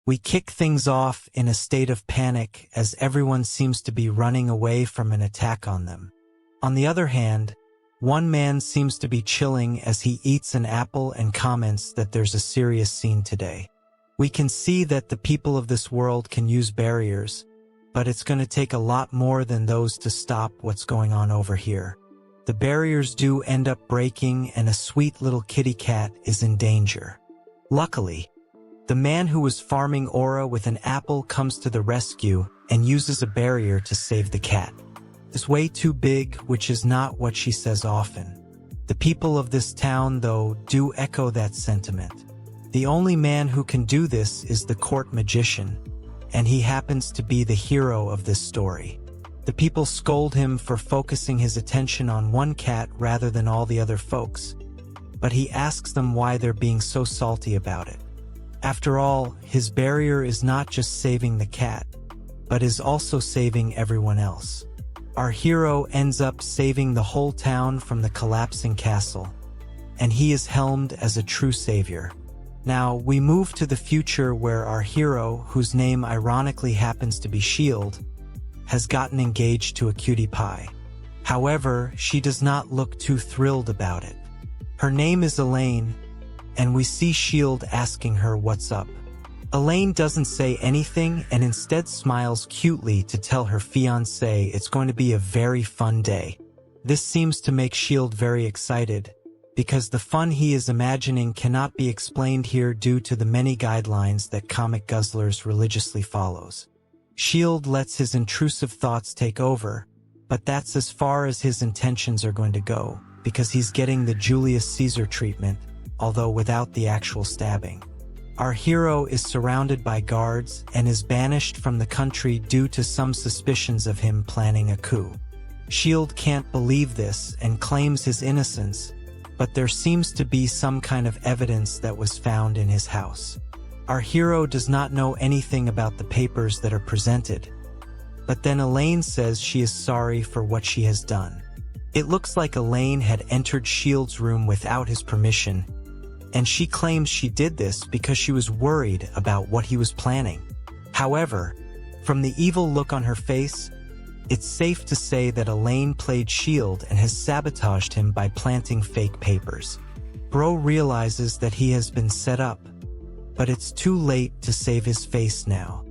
We kick things off in a state of panic as everyone seems to be running away from an attack on them. On the other hand, one man seems to be chilling as he eats an apple and comments that there's a serious scene today. We can see that the people of this world can use barriers, but it's going to take a lot more than those to stop what's going on over here. The barriers do end up breaking and a sweet little kitty cat is in danger. Luckily, the man who was farming aura with an apple comes to the rescue and uses a barrier to save the cat. It's way too big, which is not what she says often. The people of this town, though, do echo that sentiment. The only man who can do this is the court magician, and he happens to be the hero of this story. The people scold him for focusing his attention on one cat rather than all the other folks, but he asks them why they're being so salty about it. After all, his barrier is not just saving the cat, but is also saving everyone else. Our hero ends up saving the whole town from the collapsing castle, and he is helmed as a true savior. Now, we move to the future where our hero, whose name ironically happens to be Shield, has gotten engaged to a cutie pie. However, she does not look too thrilled about it. Her name is Elaine, and we see Shield asking her what's up. Elaine doesn't say anything and instead smiles cutely to tell her fiancé it's going to be a very fun day. This seems to make Shield very excited, because the fun he is imagining cannot be explained here due to the many guidelines that Comic Guzzlers religiously follows. Shield lets his intrusive thoughts take over, but that's as far as his intentions are going to go, because he's getting the Julius Caesar treatment, although without the actual stabbing. Our hero is surrounded by guards and is banished from the country due to some suspicions of him planning a coup. Shield can't believe this and claims his innocence, but there seems to be some kind of evidence that was found in his house. Our hero does not know anything about the papers that are presented, but then Elaine says she is sorry for what she has done. It looks like Elaine had entered Shield's room without his permission, and she claims she did this because she was worried about what he was planning. However, from the evil look on her face, it's safe to say that Elaine played Shield and has sabotaged him by planting fake papers. Bro realizes that he has been set up, but it's too late to save his face now.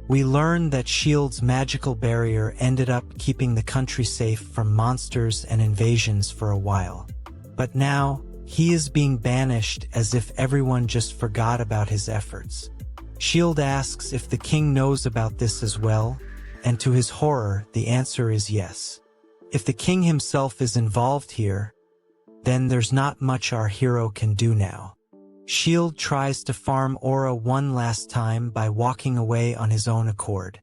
We learn that Shield's magical barrier ended up keeping the country safe from monsters and invasions for a while. But now, he is being banished as if everyone just forgot about his efforts. Shield asks if the king knows about this as well, and to his horror, the answer is yes. If the king himself is involved here, then there's not much our hero can do now. Shield tries to farm aura one last time by walking away on his own accord.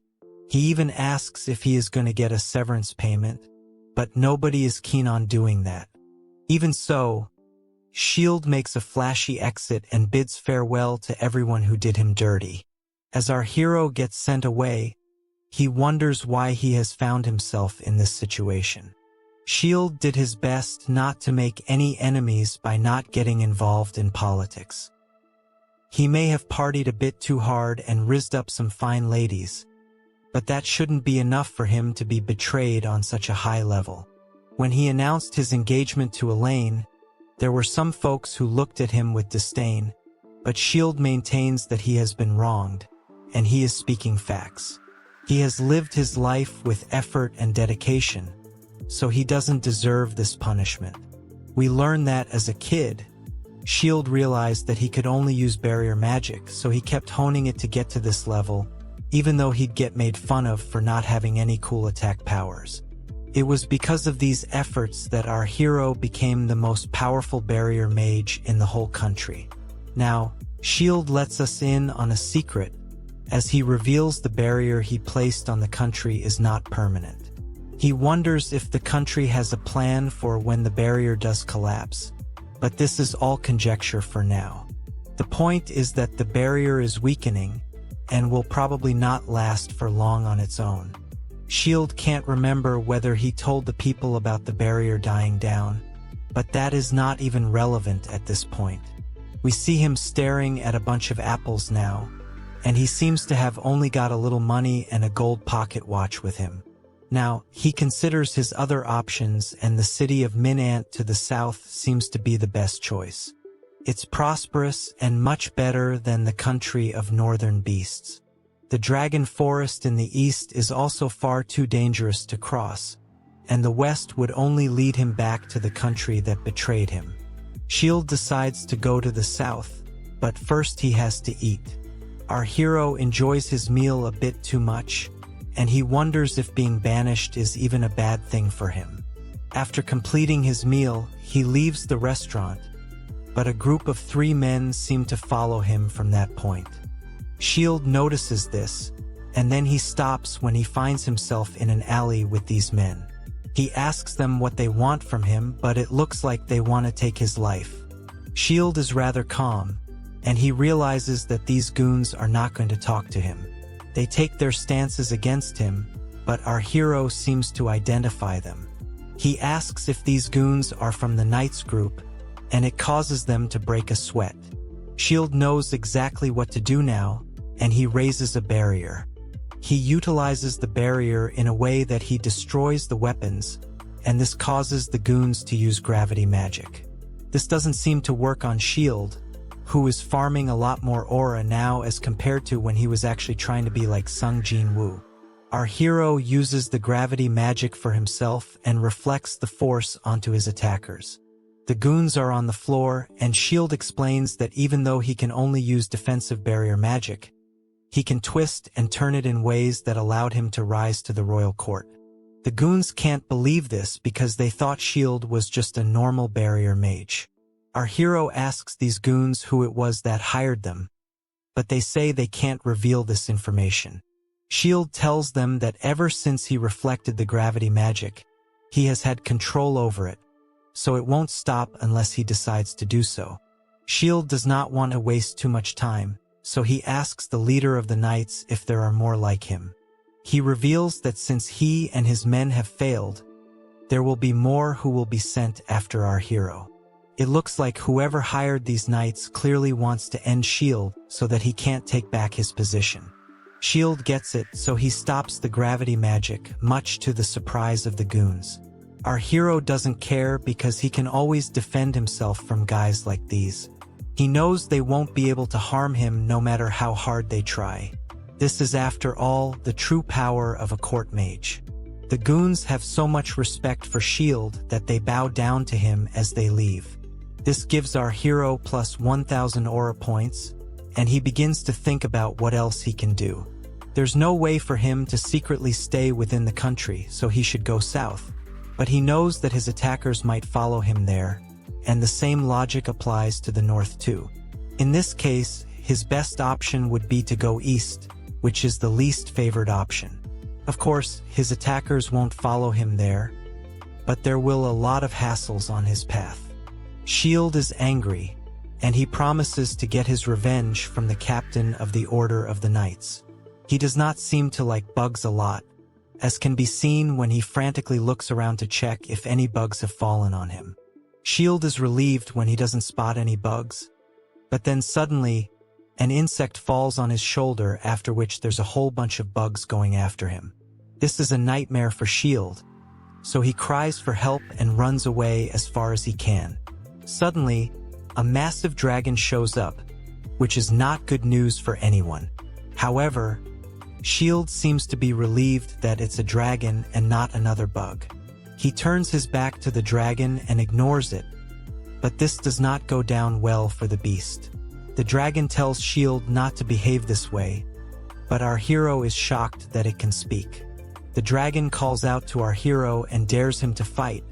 He even asks if he is going to get a severance payment, but nobody is keen on doing that. Even so, Shield makes a flashy exit and bids farewell to everyone who did him dirty. As our hero gets sent away, he wonders why he has found himself in this situation. Shield did his best not to make any enemies by not getting involved in politics. He may have partied a bit too hard and rizzed up some fine ladies, but that shouldn't be enough for him to be betrayed on such a high level. When he announced his engagement to Elaine, there were some folks who looked at him with disdain, but Shield maintains that he has been wronged, and he is speaking facts. He has lived his life with effort and dedication, so he doesn't deserve this punishment. We learn that as a kid, Shield realized that he could only use barrier magic, so he kept honing it to get to this level, even though he'd get made fun of for not having any cool attack powers. It was because of these efforts that our hero became the most powerful barrier mage in the whole country. Now, Shield lets us in on a secret, as he reveals the barrier he placed on the country is not permanent. He wonders if the country has a plan for when the barrier does collapse, but this is all conjecture for now. The point is that the barrier is weakening, and will probably not last for long on its own. Shield can't remember whether he told the people about the barrier dying down, but that is not even relevant at this point. We see him staring at a bunch of apples now, and he seems to have only got a little money and a gold pocket watch with him. Now, he considers his other options, and the city of Minant to the south seems to be the best choice. It's prosperous and much better than the country of northern beasts. The dragon forest in the east is also far too dangerous to cross, and the west would only lead him back to the country that betrayed him. Shield decides to go to the south, but first he has to eat. Our hero enjoys his meal a bit too much, and he wonders if being banished is even a bad thing for him. After completing his meal, he leaves the restaurant, but a group of 3 men seem to follow him from that point. Shield notices this, and then he stops when he finds himself in an alley with these men. He asks them what they want from him, but it looks like they want to take his life. Shield is rather calm, and he realizes that these goons are not going to talk to him. They take their stances against him, but our hero seems to identify them. He asks if these goons are from the Knights group, and it causes them to break a sweat. Shield knows exactly what to do now, and he raises a barrier. He utilizes the barrier in a way that he destroys the weapons, and this causes the goons to use gravity magic. This doesn't seem to work on Shield, who is farming a lot more aura now as compared to when he was actually trying to be like Sung Jin Woo. Our hero uses the gravity magic for himself and reflects the force onto his attackers. The goons are on the floor, and Shield explains that even though he can only use defensive barrier magic, he can twist and turn it in ways that allowed him to rise to the royal court. The goons can't believe this because they thought Shield was just a normal barrier mage. Our hero asks these goons who it was that hired them, but they say they can't reveal this information. Shield tells them that ever since he reflected the gravity magic, he has had control over it, so it won't stop unless he decides to do so. Shield does not want to waste too much time, so he asks the leader of the Knights if there are more like him. He reveals that since he and his men have failed, there will be more who will be sent after our hero. It looks like whoever hired these Knights clearly wants to end Shield so that he can't take back his position. Shield gets it, so he stops the gravity magic, much to the surprise of the goons. Our hero doesn't care because he can always defend himself from guys like these. He knows they won't be able to harm him no matter how hard they try. This is, after all, the true power of a court mage. The goons have so much respect for Shield that they bow down to him as they leave. This gives our hero plus 1,000 aura points, and he begins to think about what else he can do. There's no way for him to secretly stay within the country, so he should go south. But he knows that his attackers might follow him there, and the same logic applies to the north too. In this case, his best option would be to go east, which is the least favored option. Of course, his attackers won't follow him there, but there will a lot of hassles on his path. Shield is angry, and he promises to get his revenge from the captain of the Order of the Knights. He does not seem to like bugs a lot, as can be seen when he frantically looks around to check if any bugs have fallen on him. Shield is relieved when he doesn't spot any bugs, but then suddenly, an insect falls on his shoulder, after which there's a whole bunch of bugs going after him. This is a nightmare for Shield, so he cries for help and runs away as far as he can. Suddenly, a massive dragon shows up, which is not good news for anyone. However, Shield seems to be relieved that it's a dragon and not another bug. He turns his back to the dragon and ignores it, but this does not go down well for the beast. The dragon tells Shield not to behave this way, but our hero is shocked that it can speak. The dragon calls out to our hero and dares him to fight,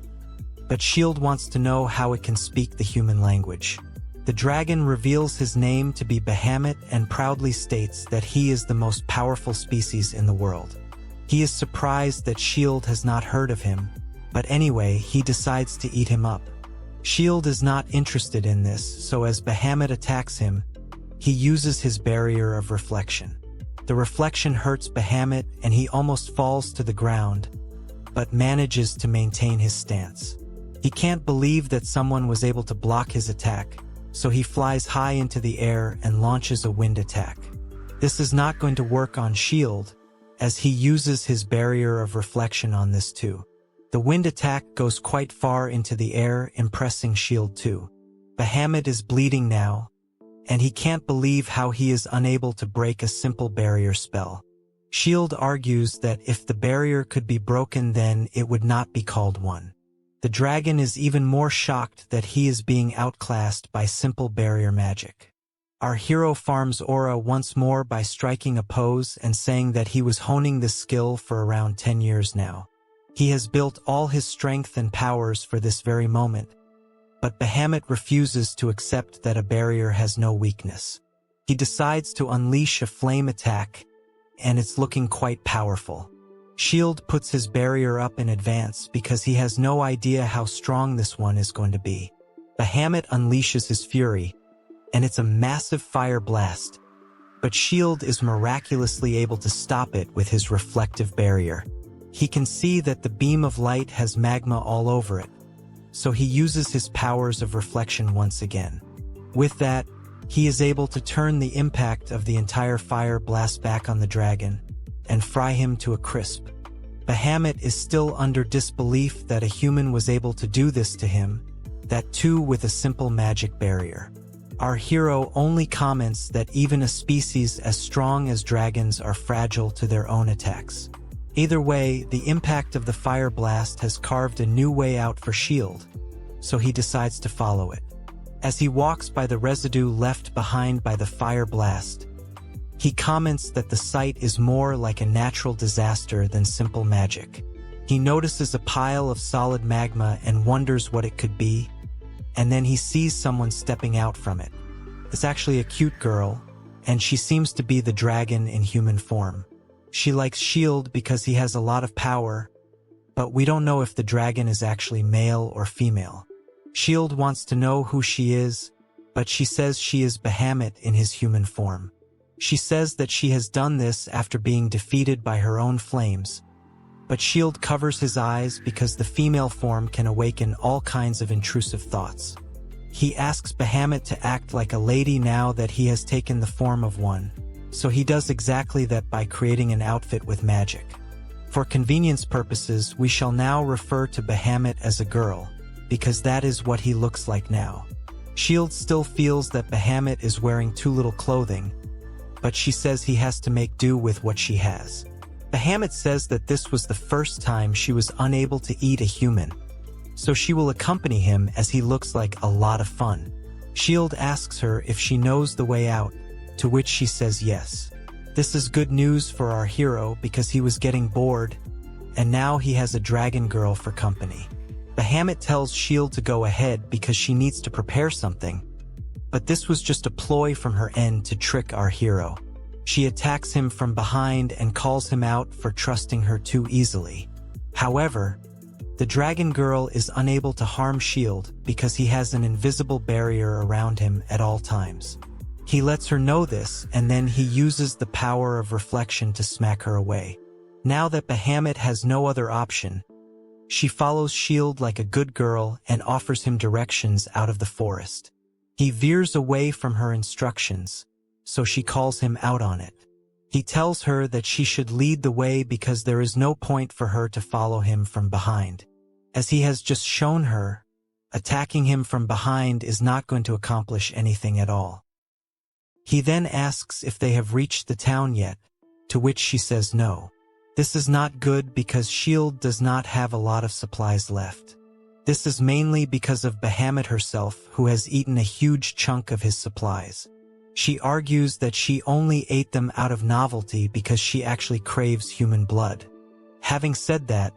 but Shield wants to know how it can speak the human language. The dragon reveals his name to be Bahamut and proudly states that he is the most powerful species in the world. He is surprised that Shield has not heard of him, but anyway, he decides to eat him up. Shield is not interested in this, so as Bahamut attacks him, he uses his barrier of reflection. The reflection hurts Bahamut and he almost falls to the ground, but manages to maintain his stance. He can't believe that someone was able to block his attack, so he flies high into the air and launches a wind attack. This is not going to work on Shield, as he uses his barrier of reflection on this too. The wind attack goes quite far into the air, impressing Shield too. Bahamut is bleeding now, and he can't believe how he is unable to break a simple barrier spell. Shield argues that if the barrier could be broken, then it would not be called one. The dragon is even more shocked that he is being outclassed by simple barrier magic. Our hero farms aura once more by striking a pose and saying that he was honing this skill for around 10 years now. He has built all his strength and powers for this very moment, but Bahamut refuses to accept that a barrier has no weakness. He decides to unleash a flame attack, and it's looking quite powerful. Shield puts his barrier up in advance because he has no idea how strong this one is going to be. Bahamut unleashes his fury, and it's a massive fire blast, but Shield is miraculously able to stop it with his reflective barrier. He can see that the beam of light has magma all over it, so he uses his powers of reflection once again. With that, he is able to turn the impact of the entire fire blast back on the dragon and fry him to a crisp. Bahamut is still under disbelief that a human was able to do this to him, that too with a simple magic barrier. Our hero only comments that even a species as strong as dragons are fragile to their own attacks. Either way, the impact of the fire blast has carved a new way out for Shield, so he decides to follow it. As he walks by the residue left behind by the fire blast, he comments that the site is more like a natural disaster than simple magic. He notices a pile of solid magma and wonders what it could be, and then he sees someone stepping out from it. It's actually a cute girl, and she seems to be the dragon in human form. She likes Shield because he has a lot of power, but we don't know if the dragon is actually male or female. Shield wants to know who she is, but she says she is Bahamut in his human form. She says that she has done this after being defeated by her own flames, but Shield covers his eyes because the female form can awaken all kinds of intrusive thoughts. He asks Bahamut to act like a lady now that he has taken the form of one, so he does exactly that by creating an outfit with magic. For convenience purposes, we shall now refer to Bahamut as a girl, because that is what he looks like now. Shield still feels that Bahamut is wearing too little clothing, but she says he has to make do with what she has. Bahamut says that this was the first time she was unable to eat a human, so she will accompany him as he looks like a lot of fun. Shield asks her if she knows the way out, to which she says yes. This is good news for our hero because he was getting bored, and now he has a dragon girl for company. Bahamut tells Shield to go ahead because she needs to prepare something, but this was just a ploy from her end to trick our hero. She attacks him from behind and calls him out for trusting her too easily. However, the dragon girl is unable to harm Shield because he has an invisible barrier around him at all times. He lets her know this, and then he uses the power of reflection to smack her away. Now that Bahamut has no other option, she follows Shield like a good girl and offers him directions out of the forest. He veers away from her instructions, so she calls him out on it. He tells her that she should lead the way because there is no point for her to follow him from behind. As he has just shown her, attacking him from behind is not going to accomplish anything at all. He then asks if they have reached the town yet, to which she says no. This is not good because Shield does not have a lot of supplies left. This is mainly because of Bahamut herself, who has eaten a huge chunk of his supplies. She argues that she only ate them out of novelty because she actually craves human blood. Having said that,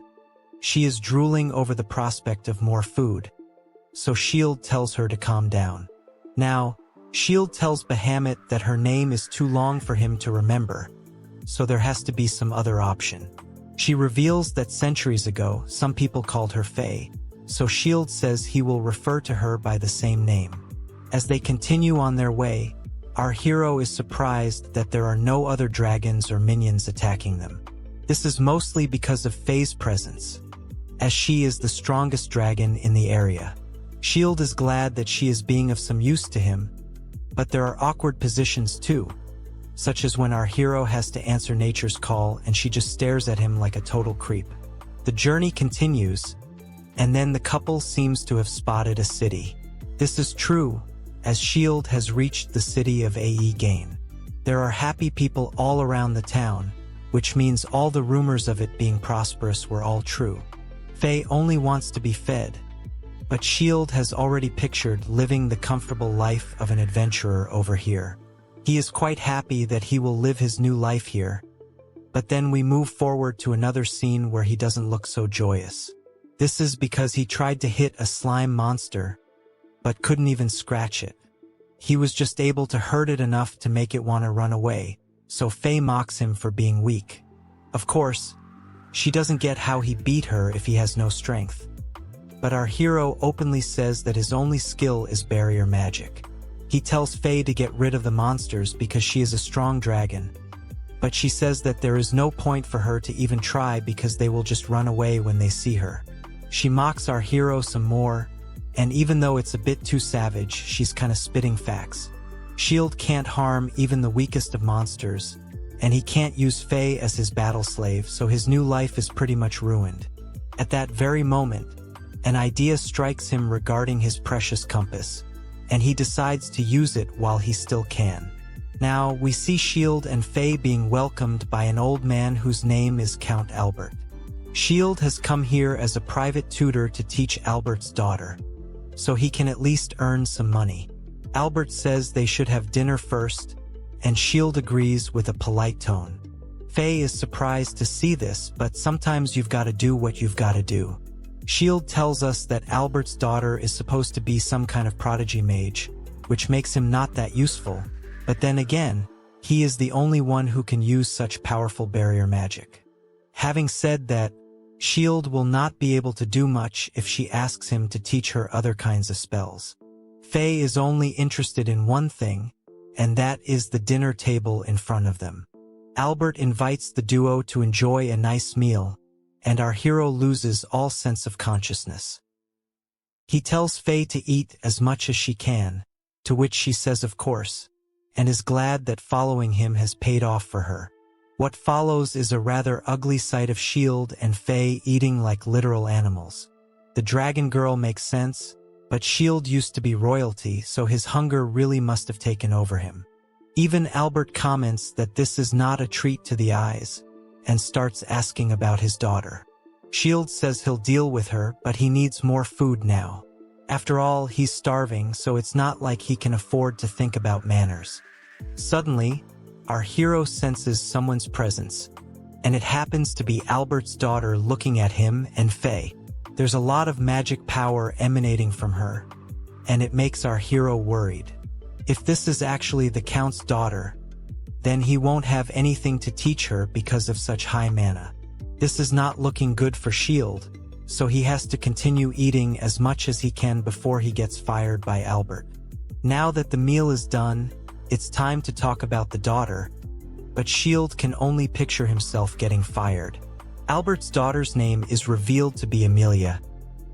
she is drooling over the prospect of more food, so Shield tells her to calm down. Now, Shield tells Bahamut that her name is too long for him to remember, so there has to be some other option. She reveals that centuries ago, some people called her Fae, so Shield says he will refer to her by the same name. As they continue on their way, our hero is surprised that there are no other dragons or minions attacking them. This is mostly because of Fae's presence, as she is the strongest dragon in the area. Shield is glad that she is being of some use to him, but there are awkward positions too, such as when our hero has to answer nature's call and she just stares at him like a total creep. The journey continues, and then the couple seems to have spotted a city. This is true, as S.H.I.E.L.D. has reached the city of Gain. There are happy people all around the town, which means all the rumors of it being prosperous were all true. Faye only wants to be fed, but S.H.I.E.L.D. has already pictured living the comfortable life of an adventurer over here. He is quite happy that he will live his new life here, but then we move forward to another scene where he doesn't look so joyous. This is because he tried to hit a slime monster, but couldn't even scratch it. He was just able to hurt it enough to make it want to run away, so Faye mocks him for being weak. Of course, she doesn't get how he beat her if he has no strength. But our hero openly says that his only skill is barrier magic. He tells Faye to get rid of the monsters because she is a strong dragon, but she says that there is no point for her to even try because they will just run away when they see her. She mocks our hero some more, and even though it's a bit too savage, she's kinda spitting facts. S.H.I.E.L.D. can't harm even the weakest of monsters, and he can't use Faye as his battle slave, so his new life is pretty much ruined. At that very moment, an idea strikes him regarding his precious compass, and he decides to use it while he still can. Now, we see S.H.I.E.L.D. and Faye being welcomed by an old man whose name is Count Albert. S.H.I.E.L.D. has come here as a private tutor to teach Albert's daughter, so he can at least earn some money. Albert says they should have dinner first, and S.H.I.E.L.D. agrees with a polite tone. Faye is surprised to see this, but sometimes you've got to do what you've got to do. S.H.I.E.L.D. tells us that Albert's daughter is supposed to be some kind of prodigy mage, which makes him not that useful, but then again, he is the only one who can use such powerful barrier magic. Having said that, S.H.I.E.L.D. will not be able to do much if she asks him to teach her other kinds of spells. Faye is only interested in one thing, and that is the dinner table in front of them. Albert invites the duo to enjoy a nice meal, and our hero loses all sense of consciousness. He tells Faye to eat as much as she can, to which she says of course, and is glad that following him has paid off for her. What follows is a rather ugly sight of S.H.I.E.L.D. and Faye eating like literal animals. The dragon girl makes sense, but S.H.I.E.L.D. used to be royalty, so his hunger really must have taken over him. Even Albert comments that this is not a treat to the eyes, and starts asking about his daughter. S.H.I.E.L.D. says he'll deal with her, but he needs more food now. After all, he's starving, so it's not like he can afford to think about manners. Suddenly, our hero senses someone's presence, and it happens to be Albert's daughter looking at him and Faye. There's a lot of magic power emanating from her, and it makes our hero worried. If this is actually the Count's daughter, then he won't have anything to teach her because of such high mana. This is not looking good for S.H.I.E.L.D., so he has to continue eating as much as he can before he gets fired by Albert. Now that the meal is done, it's time to talk about the daughter, but S.H.I.E.L.D. can only picture himself getting fired. Albert's daughter's name is revealed to be Amelia,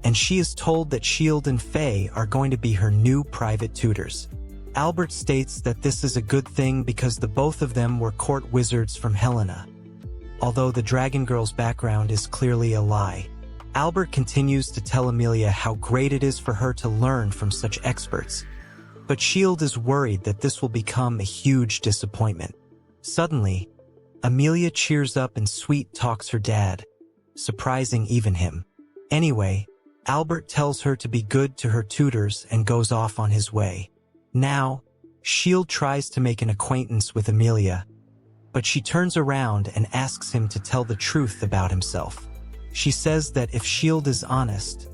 and she is told that S.H.I.E.L.D. and Faye are going to be her new private tutors. Albert states that this is a good thing because the both of them were court wizards from Helena, although the dragon girl's background is clearly a lie. Albert continues to tell Amelia how great it is for her to learn from such experts, but S.H.I.E.L.D. is worried that this will become a huge disappointment. Suddenly, Amelia cheers up and sweet-talks her dad, surprising even him. Anyway, Albert tells her to be good to her tutors and goes off on his way. Now, S.H.I.E.L.D. tries to make an acquaintance with Amelia, but she turns around and asks him to tell the truth about himself. She says that if S.H.I.E.L.D. is honest,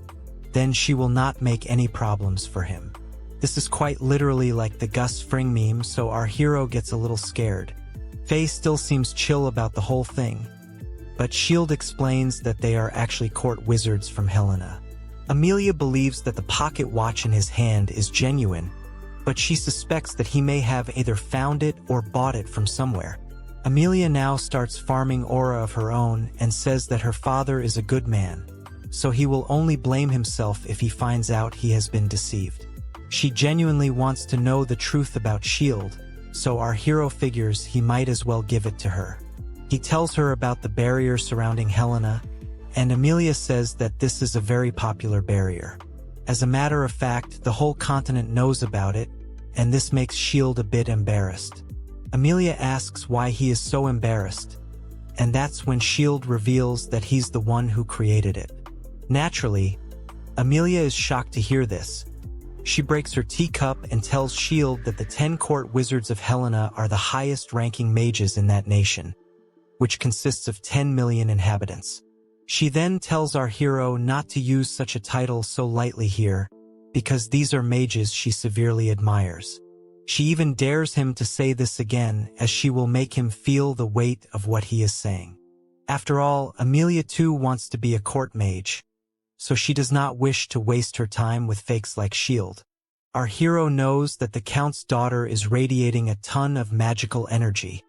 then she will not make any problems for him. This is quite literally like the Gus Fring meme, so our hero gets a little scared. Faye still seems chill about the whole thing, but S.H.I.E.L.D. explains that they are actually court wizards from Helena. Amelia believes that the pocket watch in his hand is genuine, but she suspects that he may have either found it or bought it from somewhere. Amelia now starts farming aura of her own and says that her father is a good man, so he will only blame himself if he finds out he has been deceived. She genuinely wants to know the truth about S.H.I.E.L.D., so our hero figures he might as well give it to her. He tells her about the barrier surrounding Helena, and Emilia says that this is a very popular barrier. As a matter of fact, the whole continent knows about it, and this makes S.H.I.E.L.D. a bit embarrassed. Emilia asks why he is so embarrassed, and that's when S.H.I.E.L.D. reveals that he's the one who created it. Naturally, Emilia is shocked to hear this. She breaks her teacup and tells S.H.I.E.L.D. that the 10 court wizards of Helena are the highest-ranking mages in that nation, which consists of 10 million inhabitants. She then tells our hero not to use such a title so lightly here, because these are mages she severely admires. She even dares him to say this again, as she will make him feel the weight of what he is saying. After all, Emilia too wants to be a court mage, so she does not wish to waste her time with fakes like S.H.I.E.L.D. Our hero knows that the Count's daughter is radiating a ton of magical energy,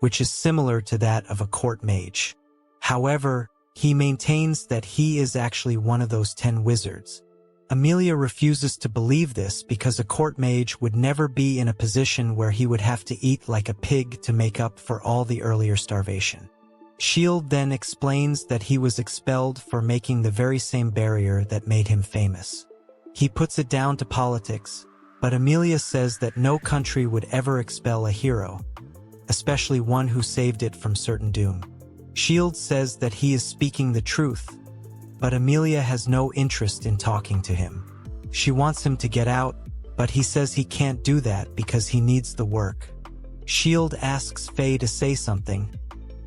which is similar to that of a court mage. However, he maintains that he is actually one of those 10 wizards. Emilia refuses to believe this because a court mage would never be in a position where he would have to eat like a pig to make up for all the earlier starvation. S.H.I.E.L.D. then explains that he was expelled for making the very same barrier that made him famous. He puts it down to politics, but Emilia says that no country would ever expel a hero, especially one who saved it from certain doom. S.H.I.E.L.D. says that he is speaking the truth, but Emilia has no interest in talking to him. She wants him to get out, but he says he can't do that because he needs the work. S.H.I.E.L.D. asks Faye to say something,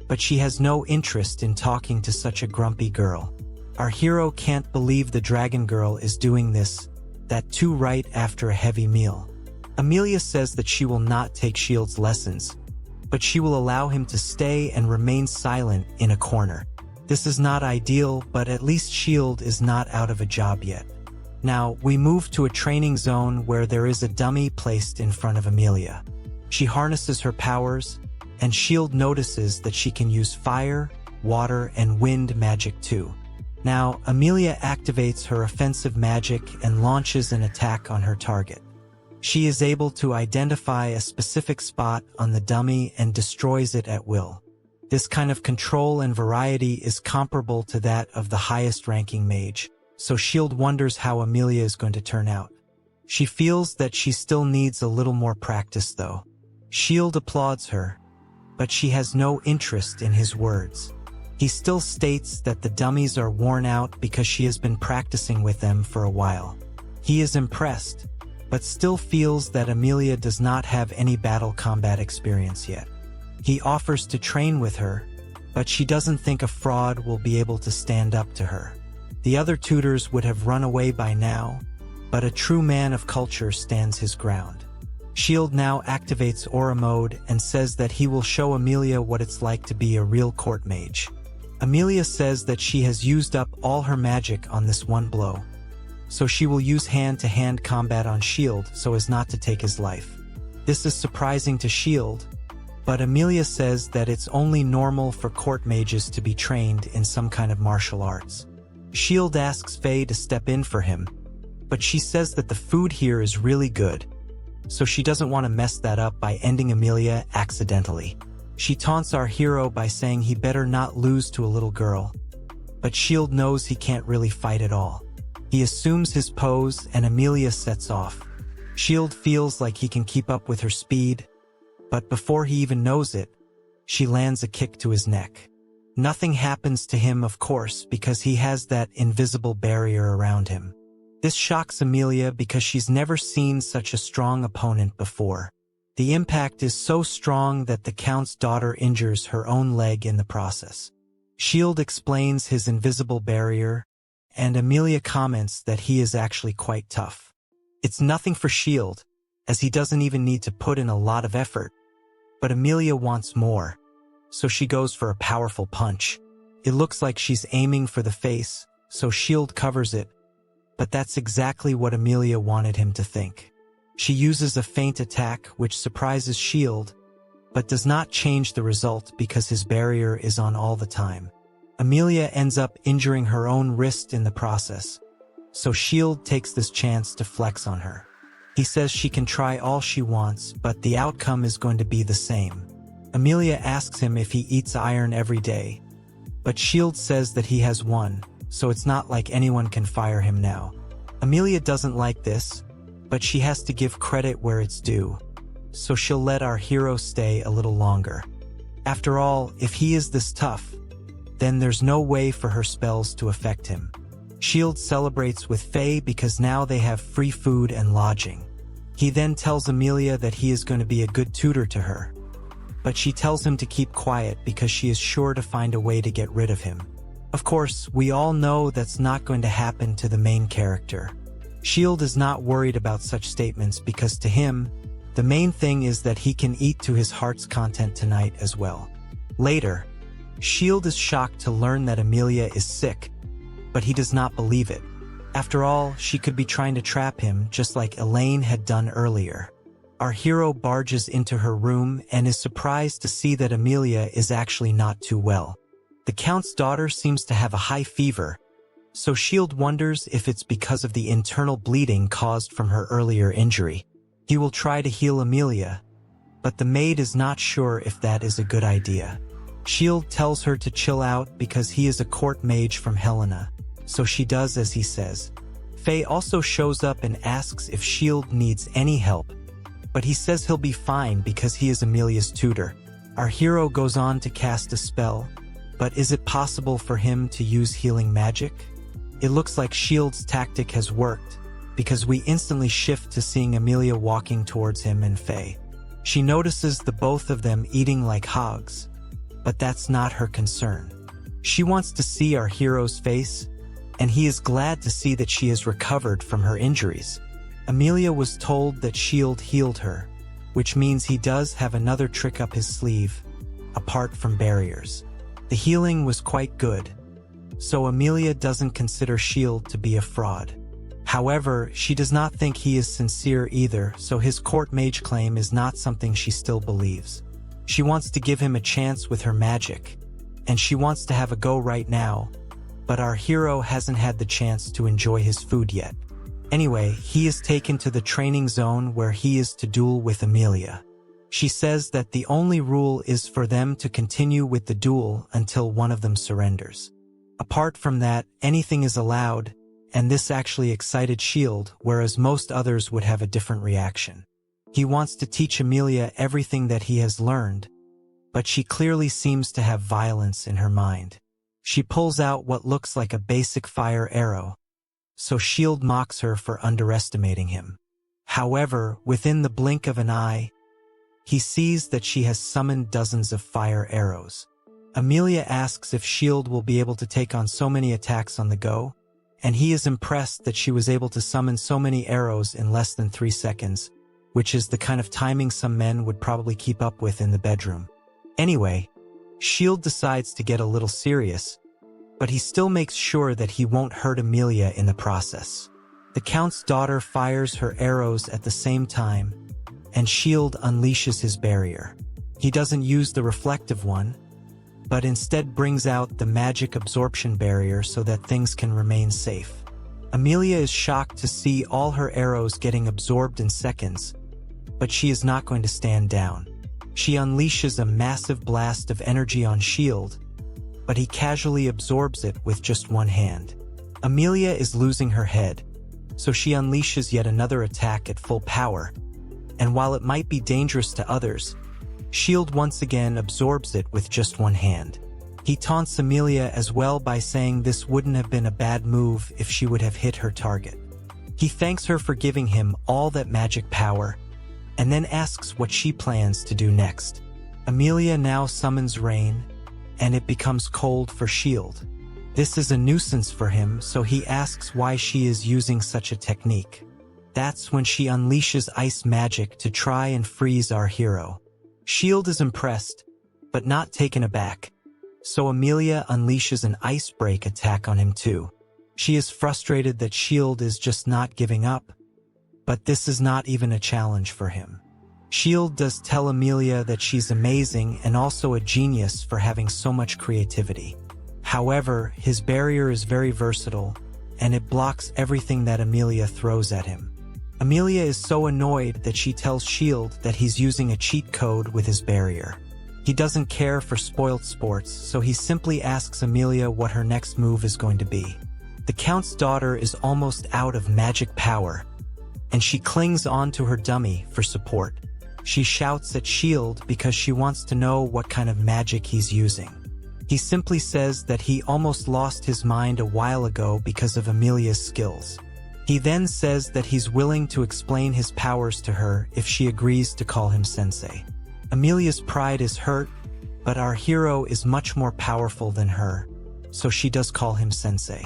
but she has no interest in talking to such a grumpy girl. Our hero can't believe the dragon girl is doing this, that too right after a heavy meal. Emilia says that she will not take S.H.I.E.L.D.'s lessons, but she will allow him to stay and remain silent in a corner. This is not ideal, but at least S.H.I.E.L.D. is not out of a job yet. Now, we move to a training zone where there is a dummy placed in front of Emilia. She harnesses her powers, and S.H.I.E.L.D. notices that she can use fire, water, and wind magic too. Now, Emilia activates her offensive magic and launches an attack on her target. She is able to identify a specific spot on the dummy and destroys it at will. This kind of control and variety is comparable to that of the highest-ranking mage, so S.H.I.E.L.D. wonders how Emilia is going to turn out. She feels that she still needs a little more practice though. S.H.I.E.L.D. applauds her, but she has no interest in his words. He still states that the dummies are worn out because she has been practicing with them for a while. He is impressed, but still feels that Emilia does not have any battle combat experience yet. He offers to train with her, but she doesn't think a fraud will be able to stand up to her. The other tutors would have run away by now, but a true man of culture stands his ground. S.H.I.E.L.D. now activates Aura mode and says that he will show Emilia what it's like to be a real court mage. Emilia says that she has used up all her magic on this one blow, so she will use hand-to-hand combat on S.H.I.E.L.D. so as not to take his life. This is surprising to S.H.I.E.L.D., but Emilia says that it's only normal for court mages to be trained in some kind of martial arts. S.H.I.E.L.D. asks Faye to step in for him, but she says that the food here is really good, so she doesn't want to mess that up by ending Emilia accidentally. She taunts our hero by saying he better not lose to a little girl, but S.H.I.E.L.D. knows he can't really fight at all. He assumes his pose and Emilia sets off. S.H.I.E.L.D. feels like he can keep up with her speed, but before he even knows it, she lands a kick to his neck. Nothing happens to him, of course, because he has that invisible barrier around him. This shocks Emilia because she's never seen such a strong opponent before. The impact is so strong that the Count's daughter injures her own leg in the process. S.H.I.E.L.D. explains his invisible barrier, and Emilia comments that he is actually quite tough. It's nothing for S.H.I.E.L.D., as he doesn't even need to put in a lot of effort. But Emilia wants more, so she goes for a powerful punch. It looks like she's aiming for the face, so S.H.I.E.L.D. covers it, but that's exactly what Emilia wanted him to think. She uses a feint attack which surprises S.H.I.E.L.D., but does not change the result because his barrier is on all the time. Emilia ends up injuring her own wrist in the process, so S.H.I.E.L.D. takes this chance to flex on her. He says she can try all she wants, but the outcome is going to be the same. Amelia asks him if he eats iron every day, but S.H.I.E.L.D. says that he has one, so it's not like anyone can fire him now. Amelia doesn't like this, but she has to give credit where it's due, so she'll let our hero stay a little longer. After all, if he is this tough, then there's no way for her spells to affect him. S.H.I.E.L.D. celebrates with Faye because now they have free food and lodging. He then tells Amelia that he is going to be a good tutor to her, but she tells him to keep quiet because she is sure to find a way to get rid of him. Of course, we all know that's not going to happen to the main character. S.H.I.E.L.D. is not worried about such statements because to him, the main thing is that he can eat to his heart's content tonight as well. Later, S.H.I.E.L.D. is shocked to learn that Amelia is sick, but he does not believe it. After all, she could be trying to trap him just like Elaine had done earlier. Our hero barges into her room and is surprised to see that Amelia is actually not too well. The Count's daughter seems to have a high fever, so S.H.I.E.L.D. wonders if it's because of the internal bleeding caused from her earlier injury. He will try to heal Amelia, but the maid is not sure if that is a good idea. S.H.I.E.L.D. tells her to chill out because he is a court mage from Helena, so she does as he says. Faye also shows up and asks if S.H.I.E.L.D. needs any help, but he says he'll be fine because he is Amelia's tutor. Our hero goes on to cast a spell, but is it possible for him to use healing magic? It looks like S.H.I.E.L.D.'s tactic has worked, because we instantly shift to seeing Amelia walking towards him and Faye. She notices the both of them eating like hogs, but that's not her concern. She wants to see our hero's face, and he is glad to see that she has recovered from her injuries. Amelia was told that S.H.I.E.L.D. healed her, which means he does have another trick up his sleeve, apart from barriers. The healing was quite good, so Amelia doesn't consider S.H.I.E.L.D. to be a fraud. However, she does not think he is sincere either, so his court mage claim is not something she still believes. She wants to give him a chance with her magic, and she wants to have a go right now, but our hero hasn't had the chance to enjoy his food yet. Anyway, he is taken to the training zone where he is to duel with Amelia. She says that the only rule is for them to continue with the duel until one of them surrenders. Apart from that, anything is allowed, and this actually excited S.H.I.E.L.D., whereas most others would have a different reaction. He wants to teach Amelia everything that he has learned, but she clearly seems to have violence in her mind. She pulls out what looks like a basic fire arrow, so S.H.I.E.L.D. mocks her for underestimating him. However, within the blink of an eye, he sees that she has summoned dozens of fire arrows. Amelia asks if S.H.I.E.L.D. will be able to take on so many attacks on the go, and he is impressed that she was able to summon so many arrows in less than 3 seconds, which is the kind of timing some men would probably keep up with in the bedroom. Anyway, S.H.I.E.L.D. decides to get a little serious, but he still makes sure that he won't hurt Amelia in the process. The Count's daughter fires her arrows at the same time, and S.H.I.E.L.D. unleashes his barrier. He doesn't use the reflective one, but instead brings out the magic absorption barrier so that things can remain safe. Amelia is shocked to see all her arrows getting absorbed in seconds, but she is not going to stand down. She unleashes a massive blast of energy on S.H.I.E.L.D., but he casually absorbs it with just one hand. Amelia is losing her head, so she unleashes yet another attack at full power, and while it might be dangerous to others, S.H.I.E.L.D. once again absorbs it with just one hand. He taunts Amelia as well by saying this wouldn't have been a bad move if she would have hit her target. He thanks her for giving him all that magic power, and then asks what she plans to do next. Amelia now summons rain, and it becomes cold for S.H.I.E.L.D. This is a nuisance for him, so he asks why she is using such a technique. That's when she unleashes ice magic to try and freeze our hero. S.H.I.E.L.D. is impressed, but not taken aback, so Amelia unleashes an ice break attack on him too. She is frustrated that S.H.I.E.L.D. is just not giving up, but this is not even a challenge for him. S.H.I.E.L.D. does tell Amelia that she's amazing and also a genius for having so much creativity. However, his barrier is very versatile, and it blocks everything that Amelia throws at him. Amelia is so annoyed that she tells S.H.I.E.L.D. that he's using a cheat code with his barrier. He doesn't care for spoilt sports, so he simply asks Amelia what her next move is going to be. The Count's daughter is almost out of magic power, and she clings on to her dummy for support. She shouts at S.H.I.E.L.D. because she wants to know what kind of magic he's using. He simply says that he almost lost his mind a while ago because of Amelia's skills. He then says that he's willing to explain his powers to her if she agrees to call him sensei. Amelia's pride is hurt, but our hero is much more powerful than her, so she does call him sensei.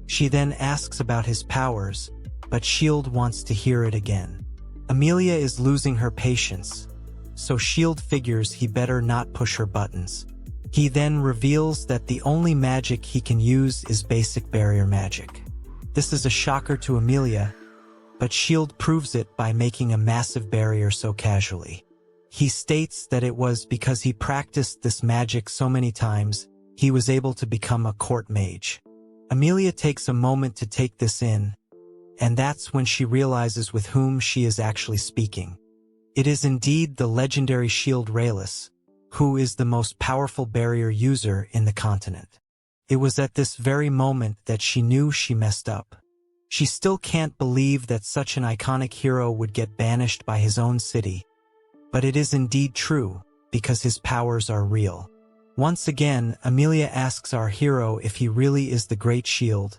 She then asks about his powers, but S.H.I.E.L.D. wants to hear it again. Amelia is losing her patience, so S.H.I.E.L.D. figures he better not push her buttons. He then reveals that the only magic he can use is basic barrier magic. This is a shocker to Amelia, but S.H.I.E.L.D. proves it by making a massive barrier so casually. He states that it was because he practiced this magic so many times, he was able to become a court mage. Amelia takes a moment to take this in, and that's when she realizes with whom she is actually speaking. It is indeed the legendary S.H.I.E.L.D. Raylis, who is the most powerful barrier user in the continent. It was at this very moment that she knew she messed up. She still can't believe that such an iconic hero would get banished by his own city. But it is indeed true, because his powers are real. Once again, Amelia asks our hero if he really is the great S.H.I.E.L.D.,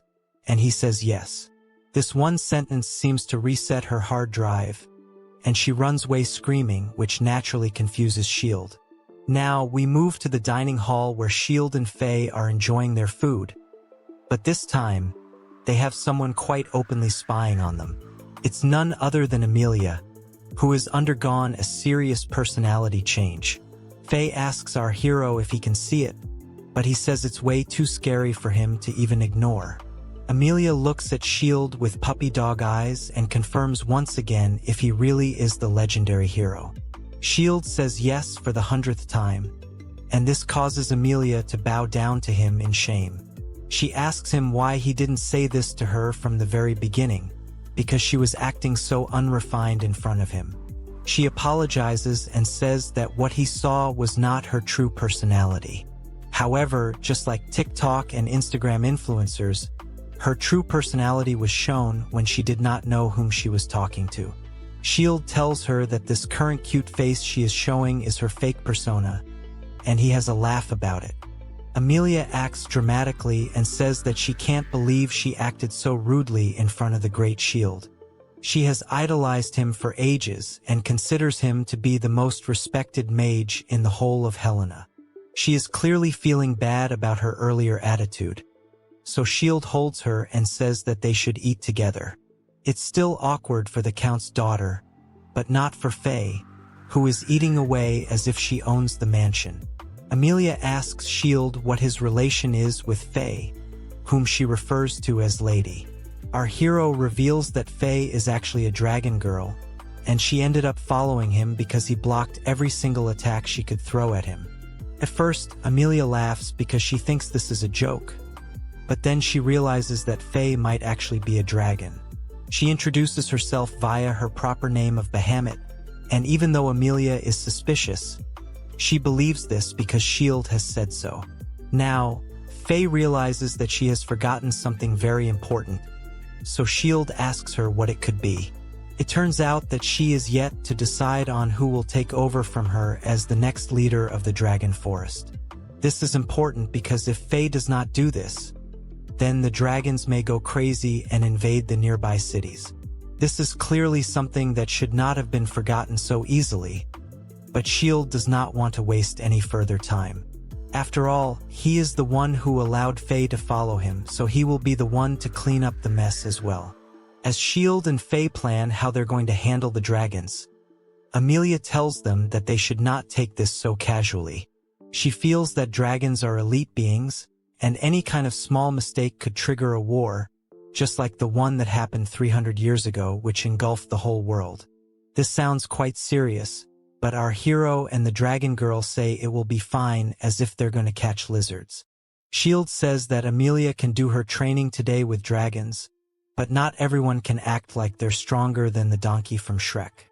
and he says yes. This one sentence seems to reset her hard drive, and she runs away screaming, which naturally confuses S.H.I.E.L.D. Now, we move to the dining hall where S.H.I.E.L.D. and Faye are enjoying their food. But this time, they have someone quite openly spying on them. It's none other than Amelia, who has undergone a serious personality change. Faye asks our hero if he can see it, but he says it's way too scary for him to even ignore. Amelia looks at S.H.I.E.L.D. with puppy dog eyes and confirms once again if he really is the legendary hero. S.H.I.E.L.D. says yes for the 100th time, and this causes Amelia to bow down to him in shame. She asks him why he didn't say this to her from the very beginning, because she was acting so unrefined in front of him. She apologizes and says that what he saw was not her true personality. However, just like TikTok and Instagram influencers, her true personality was shown when she did not know whom she was talking to. S.H.I.E.L.D. tells her that this current cute face she is showing is her fake persona, and he has a laugh about it. Amelia acts dramatically and says that she can't believe she acted so rudely in front of the great S.H.I.E.L.D. She has idolized him for ages and considers him to be the most respected mage in the whole of Helena. She is clearly feeling bad about her earlier attitude, so S.H.I.E.L.D. holds her and says that they should eat together. It's still awkward for the Count's daughter, but not for Faye, who is eating away as if she owns the mansion. Amelia asks S.H.I.E.L.D. what his relation is with Faye, whom she refers to as Lady. Our hero reveals that Faye is actually a dragon girl, and she ended up following him because he blocked every single attack she could throw at him. At first, Amelia laughs because she thinks this is a joke, but then she realizes that Faye might actually be a dragon. She introduces herself via her proper name of Bahamut, and even though Amelia is suspicious, she believes this because S.H.I.E.L.D. has said so. Now, Faye realizes that she has forgotten something very important, so S.H.I.E.L.D. asks her what it could be. It turns out that she is yet to decide on who will take over from her as the next leader of the Dragon Forest. This is important because if Faye does not do this, then the dragons may go crazy and invade the nearby cities. This is clearly something that should not have been forgotten so easily, but S.H.I.E.L.D. does not want to waste any further time. After all, he is the one who allowed Faye to follow him, so he will be the one to clean up the mess as well. As S.H.I.E.L.D. and Faye plan how they're going to handle the dragons, Amelia tells them that they should not take this so casually. She feels that dragons are elite beings, and any kind of small mistake could trigger a war, just like the one that happened 300 years ago, which engulfed the whole world. This sounds quite serious, but our hero and the dragon girl say it will be fine, as if they're going to catch lizards. S.H.I.E.L.D. says that Amelia can do her training today with dragons, but not everyone can act like they're stronger than the donkey from Shrek.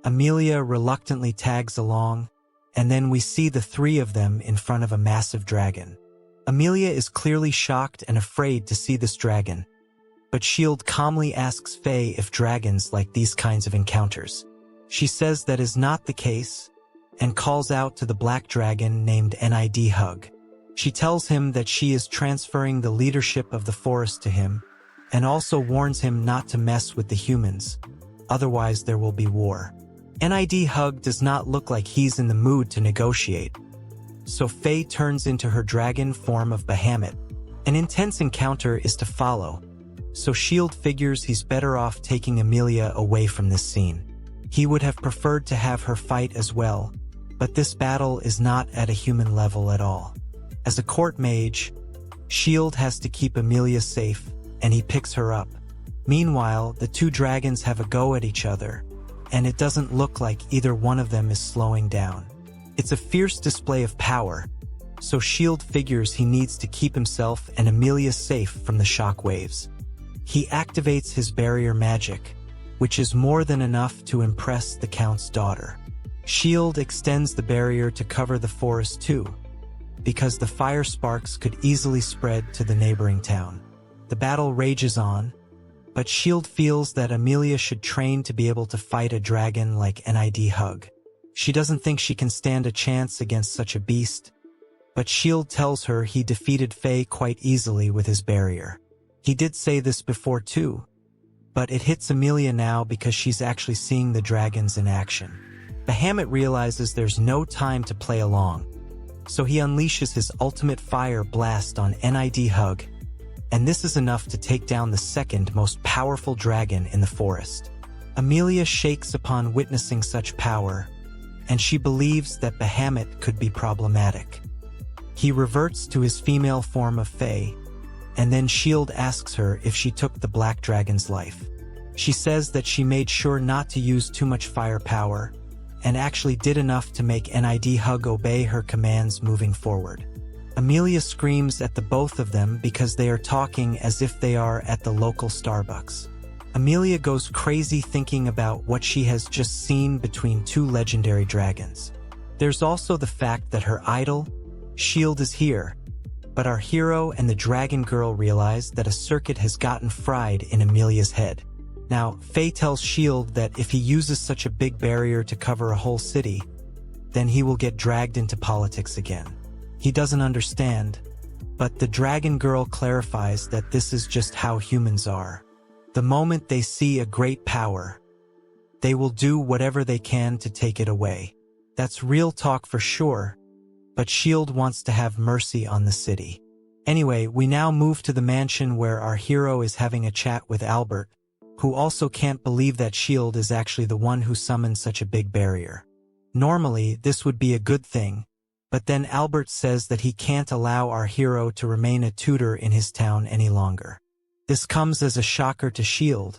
Amelia reluctantly tags along, and then we see the three of them in front of a massive dragon. Amelia is clearly shocked and afraid to see this dragon, but S.H.I.E.L.D. calmly asks Faye if dragons like these kinds of encounters. She says that is not the case, and calls out to the black dragon named Nidhug. She tells him that she is transferring the leadership of the forest to him, and also warns him not to mess with the humans, otherwise there will be war. Nidhug does not look like he's in the mood to negotiate, so Faye turns into her dragon form of Bahamut. An intense encounter is to follow, so S.H.I.E.L.D. figures he's better off taking Amelia away from this scene. He would have preferred to have her fight as well, but this battle is not at a human level at all. As a court mage, S.H.I.E.L.D. has to keep Amelia safe, and he picks her up. Meanwhile, the two dragons have a go at each other, and it doesn't look like either one of them is slowing down. It's a fierce display of power, so S.H.I.E.L.D. figures he needs to keep himself and Amelia safe from the shock waves. He activates his barrier magic, which is more than enough to impress the Count's daughter. S.H.I.E.L.D. extends the barrier to cover the forest too, because the fire sparks could easily spread to the neighboring town. The battle rages on, but S.H.I.E.L.D. feels that Amelia should train to be able to fight a dragon like Nidhug. She doesn't think she can stand a chance against such a beast, but S.H.I.E.L.D. tells her he defeated Faye quite easily with his barrier. He did say this before too, but it hits Amelia now because she's actually seeing the dragons in action. Bahamut realizes there's no time to play along, so he unleashes his ultimate fire blast on Nidhug, and this is enough to take down the second most powerful dragon in the forest. Amelia shakes upon witnessing such power, and she believes that Bahamut could be problematic. He reverts to his female form of Faye, and then S.H.I.E.L.D. asks her if she took the black dragon's life. She says that she made sure not to use too much firepower, and actually did enough to make Nidhug obey her commands moving forward. Amelia screams at the both of them because they are talking as if they are at the local Starbucks. Amelia goes crazy thinking about what she has just seen between two legendary dragons. There's also the fact that her idol, S.H.I.E.L.D. is here, but our hero and the dragon girl realize that a circuit has gotten fried in Amelia's head. Now, Faye tells S.H.I.E.L.D. that if he uses such a big barrier to cover a whole city, then he will get dragged into politics again. He doesn't understand, but the dragon girl clarifies that this is just how humans are. The moment they see a great power, they will do whatever they can to take it away. That's real talk for sure, but S.H.I.E.L.D. wants to have mercy on the city. Anyway, we now move to the mansion where our hero is having a chat with Albert, who also can't believe that S.H.I.E.L.D. is actually the one who summoned such a big barrier. Normally, this would be a good thing, but then Albert says that he can't allow our hero to remain a tutor in his town any longer. This comes as a shocker to S.H.I.E.L.D.,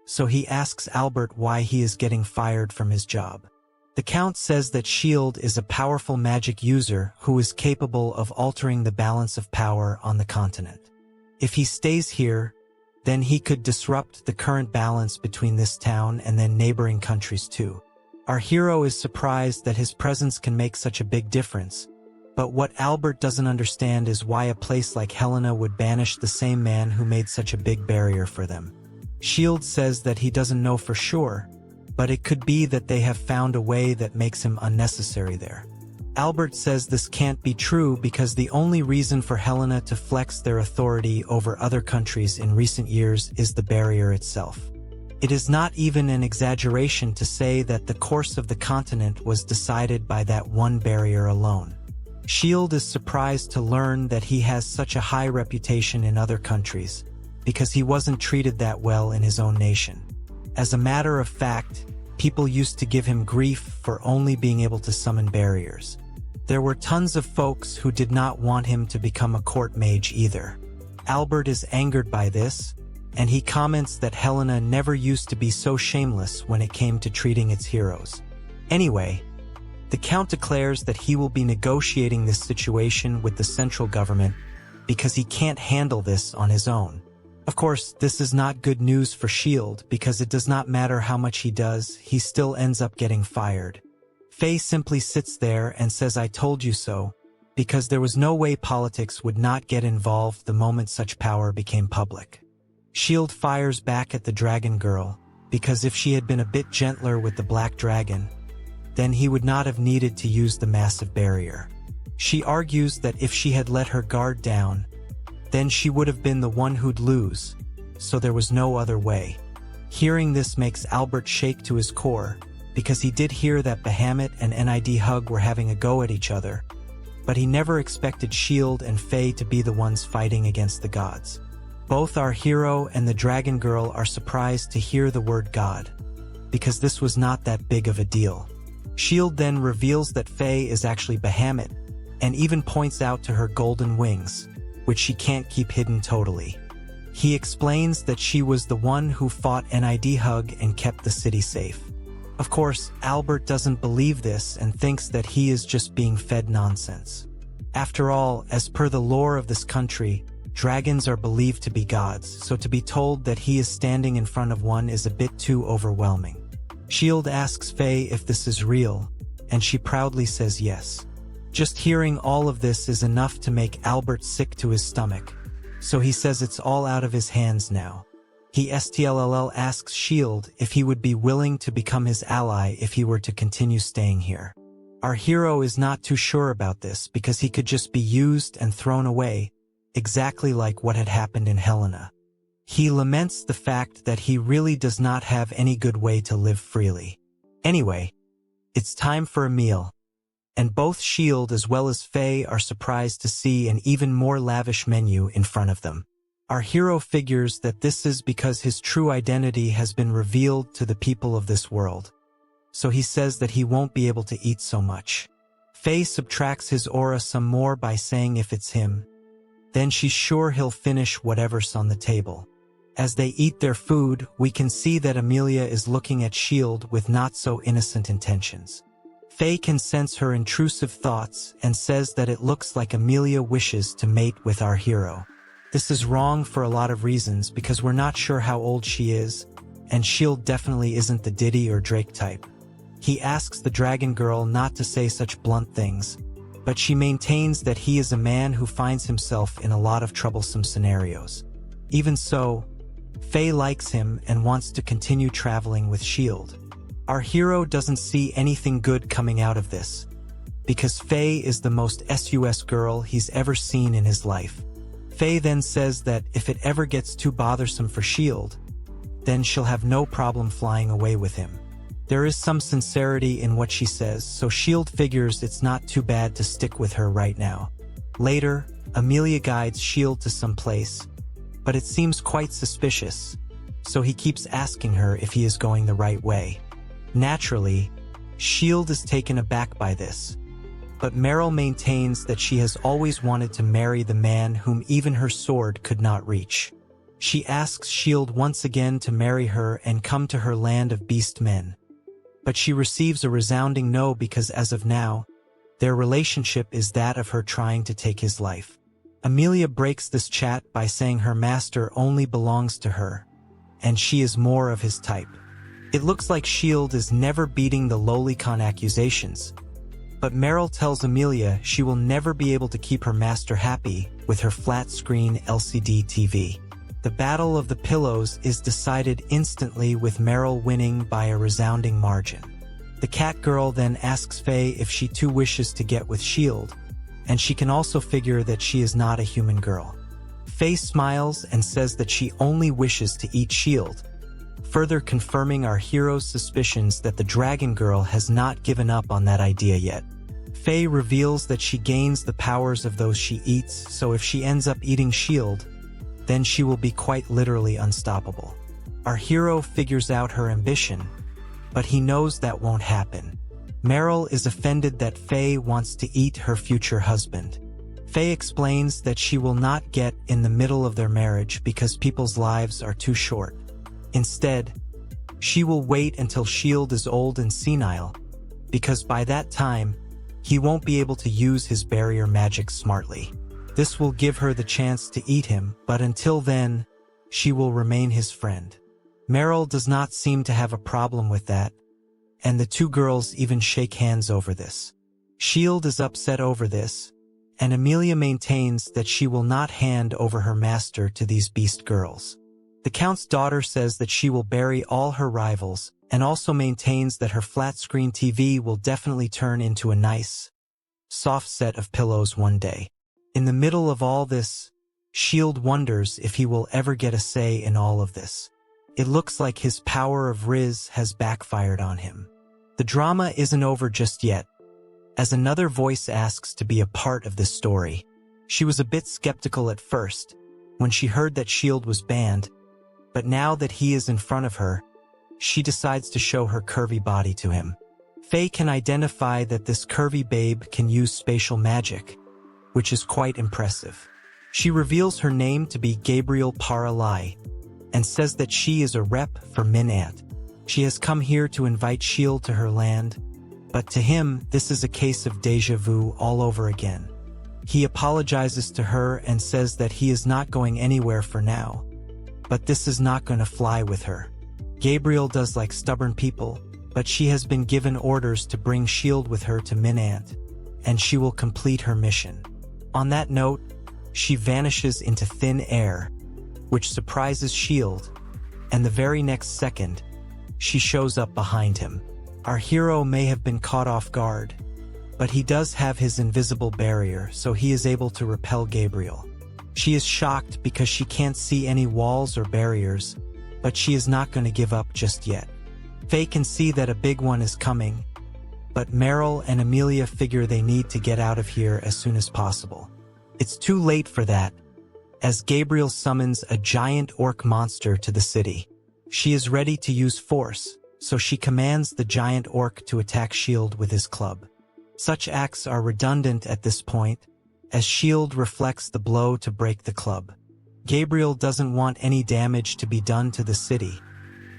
so he asks Albert why he is getting fired from his job. The Count says that S.H.I.E.L.D. is a powerful magic user who is capable of altering the balance of power on the continent. If he stays here, then he could disrupt the current balance between this town and then neighboring countries too. Our hero is surprised that his presence can make such a big difference, but what Albert doesn't understand is why a place like Helena would banish the same man who made such a big barrier for them. S.H.I.E.L.D. says that he doesn't know for sure, but it could be that they have found a way that makes him unnecessary there. Albert says this can't be true because the only reason for Helena to flex their authority over other countries in recent years is the barrier itself. It is not even an exaggeration to say that the course of the continent was decided by that one barrier alone. S.H.I.E.L.D. is surprised to learn that he has such a high reputation in other countries, because he wasn't treated that well in his own nation. As a matter of fact, people used to give him grief for only being able to summon barriers. There were tons of folks who did not want him to become a court mage either. Albert is angered by this, and he comments that Helena never used to be so shameless when it came to treating its heroes. Anyway, the Count declares that he will be negotiating this situation with the central government because he can't handle this on his own. Of course, this is not good news for S.H.I.E.L.D. because it does not matter how much he does, he still ends up getting fired. Faye simply sits there and says I told you so, because there was no way politics would not get involved the moment such power became public. S.H.I.E.L.D. fires back at the dragon girl, because if she had been a bit gentler with the black dragon, then he would not have needed to use the massive barrier. She argues that if she had let her guard down, then she would have been the one who'd lose, so there was no other way. Hearing this makes Albert shake to his core, because he did hear that Bahamut and NID Hug were having a go at each other, but he never expected S.H.I.E.L.D. and Faye to be the ones fighting against the gods. Both our hero and the dragon girl are surprised to hear the word God, because this was not that big of a deal. S.H.I.E.L.D. then reveals that Faye is actually Bahamut, and even points out to her golden wings, which she can't keep hidden totally. He explains that she was the one who fought NID Hug and kept the city safe. Of course, Albert doesn't believe this and thinks that he is just being fed nonsense. After all, as per the lore of this country, dragons are believed to be gods, so to be told that he is standing in front of one is a bit too overwhelming. S.H.I.E.L.D. asks Faye if this is real, and she proudly says yes. Just hearing all of this is enough to make Albert sick to his stomach, so he says it's all out of his hands now. He STLLL asks S.H.I.E.L.D. if he would be willing to become his ally if he were to continue staying here. Our hero is not too sure about this because he could just be used and thrown away, exactly like what had happened in Helena. He laments the fact that he really does not have any good way to live freely. Anyway, it's time for a meal. And both S.H.I.E.L.D. as well as Faye are surprised to see an even more lavish menu in front of them. Our hero figures that this is because his true identity has been revealed to the people of this world. So he says that he won't be able to eat so much. Faye subtracts his aura some more by saying if it's him, then she's sure he'll finish whatever's on the table. As they eat their food, we can see that Amelia is looking at S.H.I.E.L.D. with not so innocent intentions. Faye can sense her intrusive thoughts and says that it looks like Amelia wishes to mate with our hero. This is wrong for a lot of reasons because we're not sure how old she is, and S.H.I.E.L.D. definitely isn't the Diddy or Drake type. He asks the dragon girl not to say such blunt things, but she maintains that he is a man who finds himself in a lot of troublesome scenarios. Even so, Faye likes him and wants to continue traveling with S.H.I.E.L.D. Our hero doesn't see anything good coming out of this, because Faye is the most sus girl he's ever seen in his life. Faye then says that if it ever gets too bothersome for S.H.I.E.L.D., then she'll have no problem flying away with him. There is some sincerity in what she says, so S.H.I.E.L.D. figures it's not too bad to stick with her right now. Later, Amelia guides S.H.I.E.L.D. to some place, but it seems quite suspicious, so he keeps asking her if he is going the right way. Naturally, S.H.I.E.L.D. is taken aback by this, but Meryl maintains that she has always wanted to marry the man whom even her sword could not reach. She asks S.H.I.E.L.D. once again to marry her and come to her land of beast men, but she receives a resounding no because as of now, their relationship is that of her trying to take his life. Amelia breaks this chat by saying her master only belongs to her, and she is more of his type. It looks like S.H.I.E.L.D. is never beating the Lolicon accusations, but Meryl tells Amelia she will never be able to keep her master happy with her flat-screen LCD TV. The Battle of the Pillows is decided instantly with Meryl winning by a resounding margin. The cat girl then asks Faye if she too wishes to get with S.H.I.E.L.D., and she can also figure that she is not a human girl. Faye smiles and says that she only wishes to eat S.H.I.E.L.D., further confirming our hero's suspicions that the dragon girl has not given up on that idea yet. Faye reveals that she gains the powers of those she eats, so if she ends up eating S.H.I.E.L.D., then she will be quite literally unstoppable. Our hero figures out her ambition, but he knows that won't happen. Meryl is offended that Faye wants to eat her future husband. Faye explains that she will not get in the middle of their marriage because people's lives are too short. Instead, she will wait until S.H.I.E.L.D. is old and senile, because by that time, he won't be able to use his barrier magic smartly. This will give her the chance to eat him, but until then, she will remain his friend. Meryl does not seem to have a problem with that, and the two girls even shake hands over this. S.H.I.E.L.D. is upset over this, and Amelia maintains that she will not hand over her master to these beast girls. The Count's daughter says that she will bury all her rivals, and also maintains that her flat-screen TV will definitely turn into a nice, soft set of pillows one day. In the middle of all this, S.H.I.E.L.D. wonders if he will ever get a say in all of this. It looks like his power of Rizz has backfired on him. The drama isn't over just yet, as another voice asks to be a part of this story. She was a bit skeptical at first, when she heard that S.H.I.E.L.D. was banned, but now that he is in front of her, she decides to show her curvy body to him. Faye can identify that this curvy babe can use spatial magic, which is quite impressive. She reveals her name to be Gabriel Paralai, and says that she is a rep for Minant. She has come here to invite S.H.I.E.L.D. to her land, but to him, this is a case of déjà vu all over again. He apologizes to her and says that he is not going anywhere for now, but this is not going to fly with her. Gabriel does like stubborn people, but she has been given orders to bring S.H.I.E.L.D. with her to Minant, and she will complete her mission. On that note, she vanishes into thin air, which surprises S.H.I.E.L.D., and the very next second, she shows up behind him. Our hero may have been caught off guard, but he does have his invisible barrier, so he is able to repel Gabriel. She is shocked because she can't see any walls or barriers, but she is not going to give up just yet. Faye can see that a big one is coming, but Meryl and Amelia figure they need to get out of here as soon as possible. It's too late for that, as Gabriel summons a giant orc monster to the city. She is ready to use force, so she commands the giant orc to attack S.H.I.E.L.D. with his club. Such acts are redundant at this point, as S.H.I.E.L.D. reflects the blow to break the club. Gabriel doesn't want any damage to be done to the city,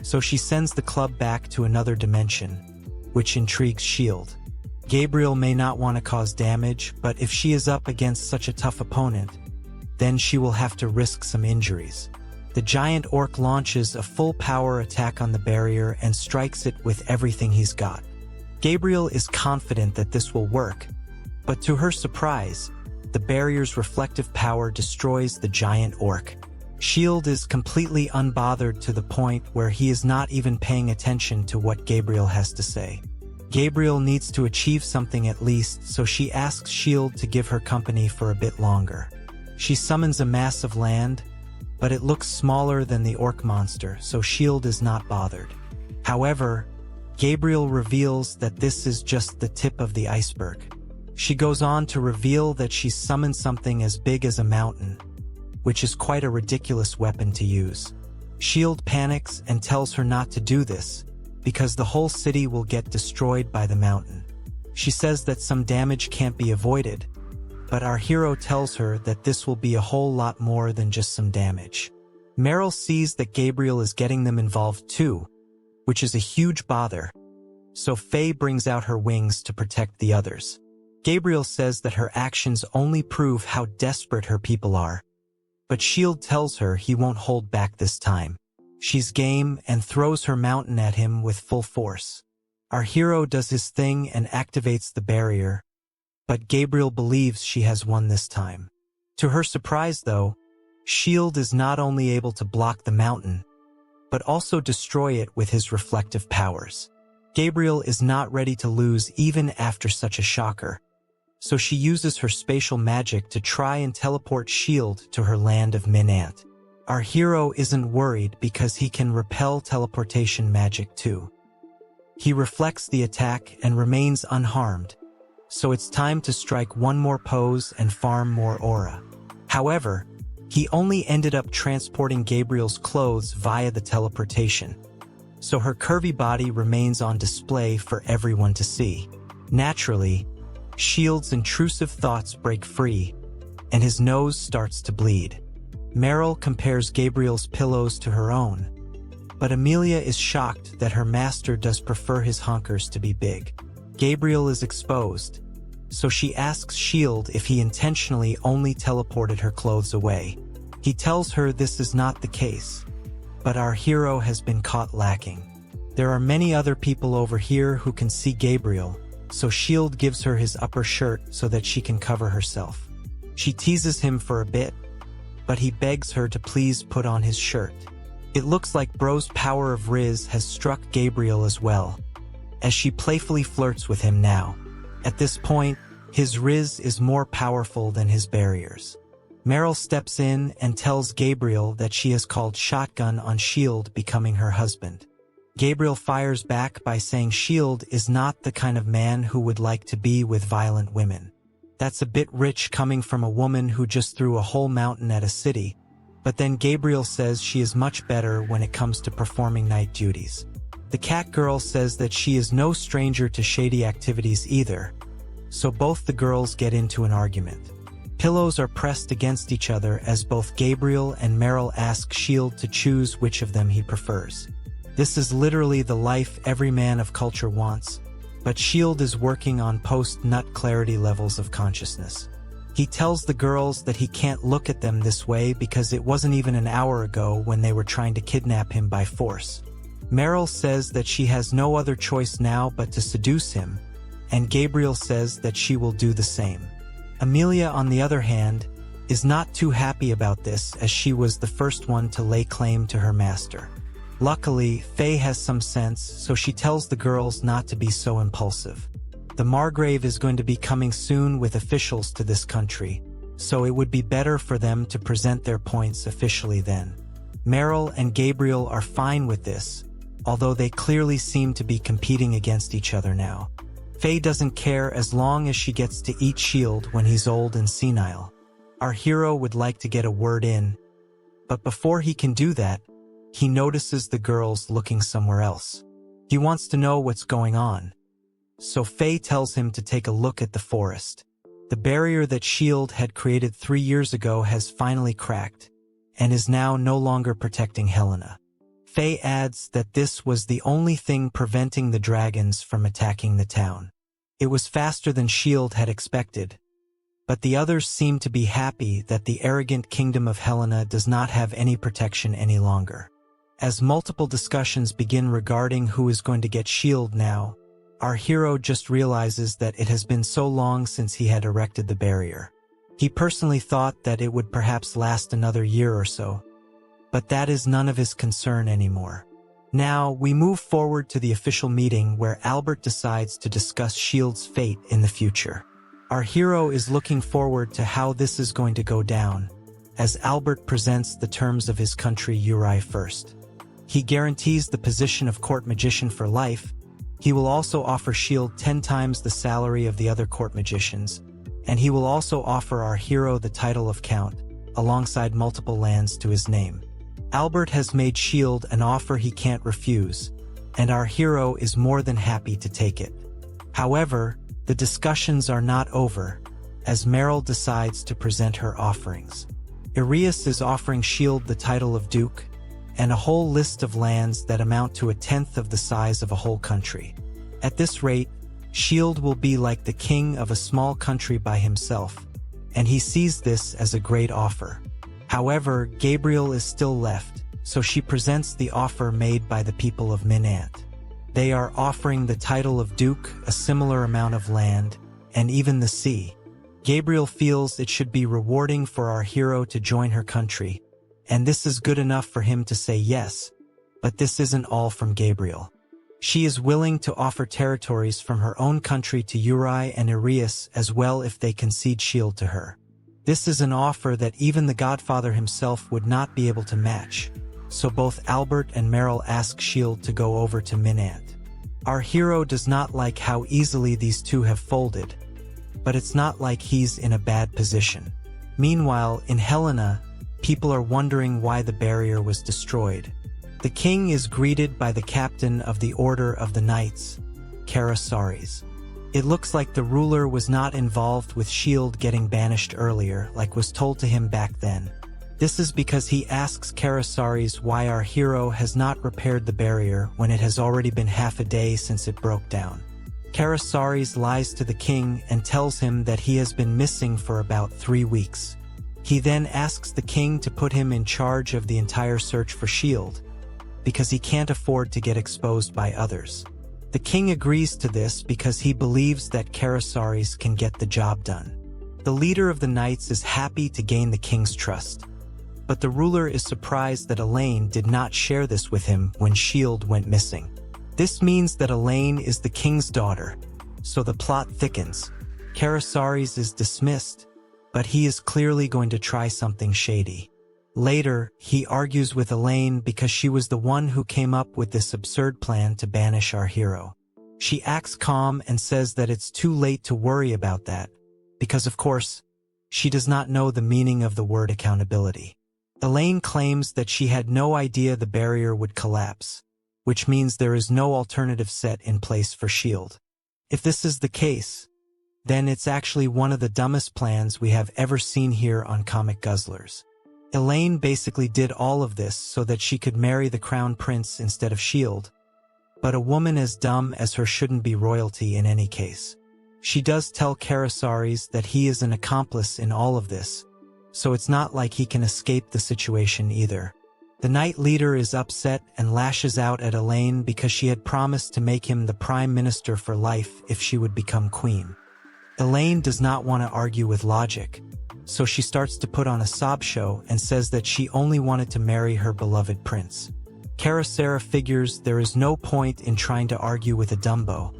so she sends the club back to another dimension, which intrigues S.H.I.E.L.D. Gabriel may not want to cause damage, but if she is up against such a tough opponent, then she will have to risk some injuries. The giant orc launches a full-power attack on the barrier and strikes it with everything he's got. Gabriel is confident that this will work, but to her surprise, the barrier's reflective power destroys the giant orc. S.H.I.E.L.D. is completely unbothered to the point where he is not even paying attention to what Gabriel has to say. Gabriel needs to achieve something at least, so she asks S.H.I.E.L.D. to give her company for a bit longer. She summons a mass of land, but it looks smaller than the orc monster, so S.H.I.E.L.D. is not bothered. However, Gabriel reveals that this is just the tip of the iceberg. She goes on to reveal that she's summoned something as big as a mountain, which is quite a ridiculous weapon to use. S.H.I.E.L.D. panics and tells her not to do this, because the whole city will get destroyed by the mountain. She says that some damage can't be avoided, but our hero tells her that this will be a whole lot more than just some damage. Meryl sees that Gabriel is getting them involved too, which is a huge bother, so Faye brings out her wings to protect the others. Gabriel says that her actions only prove how desperate her people are, but S.H.I.E.L.D. tells her he won't hold back this time. She's game and throws her mountain at him with full force. Our hero does his thing and activates the barrier, but Gabriel believes she has won this time. To her surprise though, S.H.I.E.L.D. is not only able to block the mountain, but also destroy it with his reflective powers. Gabriel is not ready to lose even after such a shocker, so she uses her spatial magic to try and teleport S.H.I.E.L.D. to her land of Minant. Our hero isn't worried because he can repel teleportation magic too. He reflects the attack and remains unharmed, so it's time to strike one more pose and farm more aura. However, he only ended up transporting Gabriel's clothes via the teleportation, so her curvy body remains on display for everyone to see. Naturally, S.H.I.E.L.D.'s intrusive thoughts break free, and his nose starts to bleed. Meryl compares Gabriel's pillows to her own, but Amelia is shocked that her master does prefer his honkers to be big. Gabriel is exposed, so she asks S.H.I.E.L.D. if he intentionally only teleported her clothes away. He tells her this is not the case, but our hero has been caught lacking. There are many other people over here who can see Gabriel, so S.H.I.E.L.D. gives her his upper shirt so that she can cover herself. She teases him for a bit, but he begs her to please put on his shirt. It looks like Bro's power of Rizz has struck Gabriel as well, as she playfully flirts with him now. At this point, his Rizz is more powerful than his barriers. Meryl steps in and tells Gabriel that she has called shotgun on S.H.I.E.L.D. becoming her husband. Gabriel fires back by saying S.H.I.E.L.D. is not the kind of man who would like to be with violent women. That's a bit rich coming from a woman who just threw a whole mountain at a city, but then Gabriel says she is much better when it comes to performing night duties. The cat girl says that she is no stranger to shady activities either, so both the girls get into an argument. Pillows are pressed against each other as both Gabriel and Meryl ask S.H.I.E.L.D. to choose which of them he prefers. This is literally the life every man of culture wants, but S.H.I.E.L.D. is working on post-nut clarity levels of consciousness. He tells the girls that he can't look at them this way because it wasn't even an hour ago when they were trying to kidnap him by force. Meryl says that she has no other choice now but to seduce him, and Gabriel says that she will do the same. Amelia, on the other hand, is not too happy about this as she was the first one to lay claim to her master. Luckily, Faye has some sense, so she tells the girls not to be so impulsive. The Margrave is going to be coming soon with officials to this country, so it would be better for them to present their points officially then. Meryl and Gabriel are fine with this, although they clearly seem to be competing against each other now. Faye doesn't care as long as she gets to eat S.H.I.E.L.D. when he's old and senile. Our hero would like to get a word in, but before he can do that, he notices the girls looking somewhere else. He wants to know what's going on, so Faye tells him to take a look at the forest. The barrier that S.H.I.E.L.D. had created 3 years ago has finally cracked, and is now no longer protecting Helena. Faye adds that this was the only thing preventing the dragons from attacking the town. It was faster than S.H.I.E.L.D. had expected, but the others seem to be happy that the arrogant kingdom of Helena does not have any protection any longer. As multiple discussions begin regarding who is going to get S.H.I.E.L.D. now, our hero just realizes that it has been so long since he had erected the barrier. He personally thought that it would perhaps last another year or so, but that is none of his concern anymore. Now, we move forward to the official meeting where Albert decides to discuss S.H.I.E.L.D.'s fate in the future. Our hero is looking forward to how this is going to go down, as Albert presents the terms of his country Uri first. He guarantees the position of court magician for life. He will also offer S.H.I.E.L.D. 10 times the salary of the other court magicians, and he will also offer our hero the title of Count, alongside multiple lands to his name. Albert has made S.H.I.E.L.D. an offer he can't refuse, and our hero is more than happy to take it. However, the discussions are not over, as Meryl decides to present her offerings. Arias is offering S.H.I.E.L.D. the title of Duke, and a whole list of lands that amount to 1/10 of the size of a whole country. At this rate, S.H.I.E.L.D. will be like the king of a small country by himself, and he sees this as a great offer. However, Gabriel is still left, so she presents the offer made by the people of Minant. They are offering the title of Duke, a similar amount of land, and even the sea. Gabriel feels it should be rewarding for our hero to join her country, and this is good enough for him to say yes, but this isn't all from Gabriel. She is willing to offer territories from her own country to Uri and Arias as well if they concede S.H.I.E.L.D. to her. This is an offer that even the Godfather himself would not be able to match, so both Albert and Meryl ask S.H.I.E.L.D. to go over to Minant. Our hero does not like how easily these two have folded, but it's not like he's in a bad position. Meanwhile, in Helena, people are wondering why the barrier was destroyed. The king is greeted by the captain of the Order of the Knights, Karasaris. It looks like the ruler was not involved with S.H.I.E.L.D. getting banished earlier, like was told to him back then. This is because he asks Karasaris why our hero has not repaired the barrier when it has already been half a day since it broke down. Karasaris lies to the king and tells him that he has been missing for about 3 weeks. He then asks the king to put him in charge of the entire search for S.H.I.E.L.D., because he can't afford to get exposed by others. The king agrees to this because he believes that Karasaris can get the job done. The leader of the knights is happy to gain the king's trust, but the ruler is surprised that Elaine did not share this with him when S.H.I.E.L.D. went missing. This means that Elaine is the king's daughter, so the plot thickens. Karasaris is dismissed, but he is clearly going to try something shady. Later, he argues with Elaine because she was the one who came up with this absurd plan to banish our hero. She acts calm and says that it's too late to worry about that, because of course, she does not know the meaning of the word accountability. Elaine claims that she had no idea the barrier would collapse, which means there is no alternative set in place for S.H.I.E.L.D. If this is the case, then it's actually one of the dumbest plans we have ever seen here on Comic Guzzlers. Elaine basically did all of this so that she could marry the crown prince instead of S.H.I.E.L.D., but a woman as dumb as her shouldn't be royalty in any case. She does tell Karasaris that he is an accomplice in all of this, so it's not like he can escape the situation either. The knight leader is upset and lashes out at Elaine because she had promised to make him the prime minister for life if she would become queen. Elaine does not want to argue with logic, so she starts to put on a sob show and says that she only wanted to marry her beloved prince. Karasara figures there is no point in trying to argue with a Dumbo,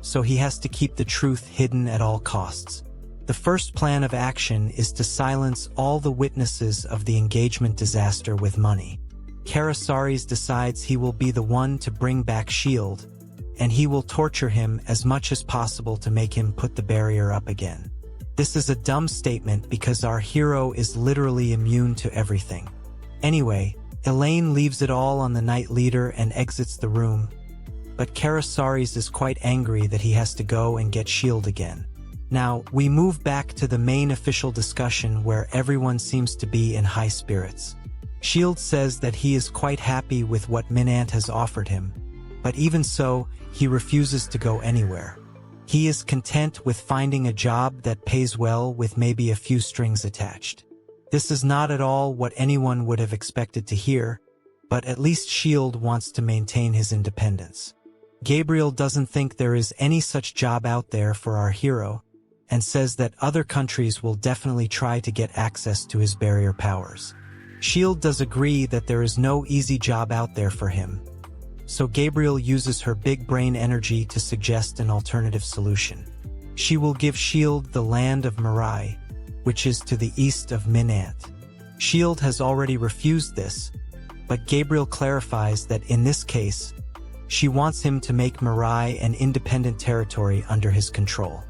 so he has to keep the truth hidden at all costs. The first plan of action is to silence all the witnesses of the engagement disaster with money. Karasaris decides he will be the one to bring back S.H.I.E.L.D., and he will torture him as much as possible to make him put the barrier up again. This is a dumb statement because our hero is literally immune to everything. Anyway, Elaine leaves it all on the knight leader and exits the room, but Karasaris is quite angry that he has to go and get S.H.I.E.L.D. again. Now, we move back to the main official discussion where everyone seems to be in high spirits. S.H.I.E.L.D. says that he is quite happy with what Minant has offered him, but even so, he refuses to go anywhere. He is content with finding a job that pays well with maybe a few strings attached. This is not at all what anyone would have expected to hear, but at least S.H.I.E.L.D. wants to maintain his independence. Gabriel doesn't think there is any such job out there for our hero, and says that other countries will definitely try to get access to his barrier powers. S.H.I.E.L.D. does agree that there is no easy job out there for him, so Gabriel uses her big brain energy to suggest an alternative solution. She will give S.H.I.E.L.D. the land of Mirai, which is to the east of Minant. S.H.I.E.L.D. has already refused this, but Gabriel clarifies that in this case, she wants him to make Mirai an independent territory under his control.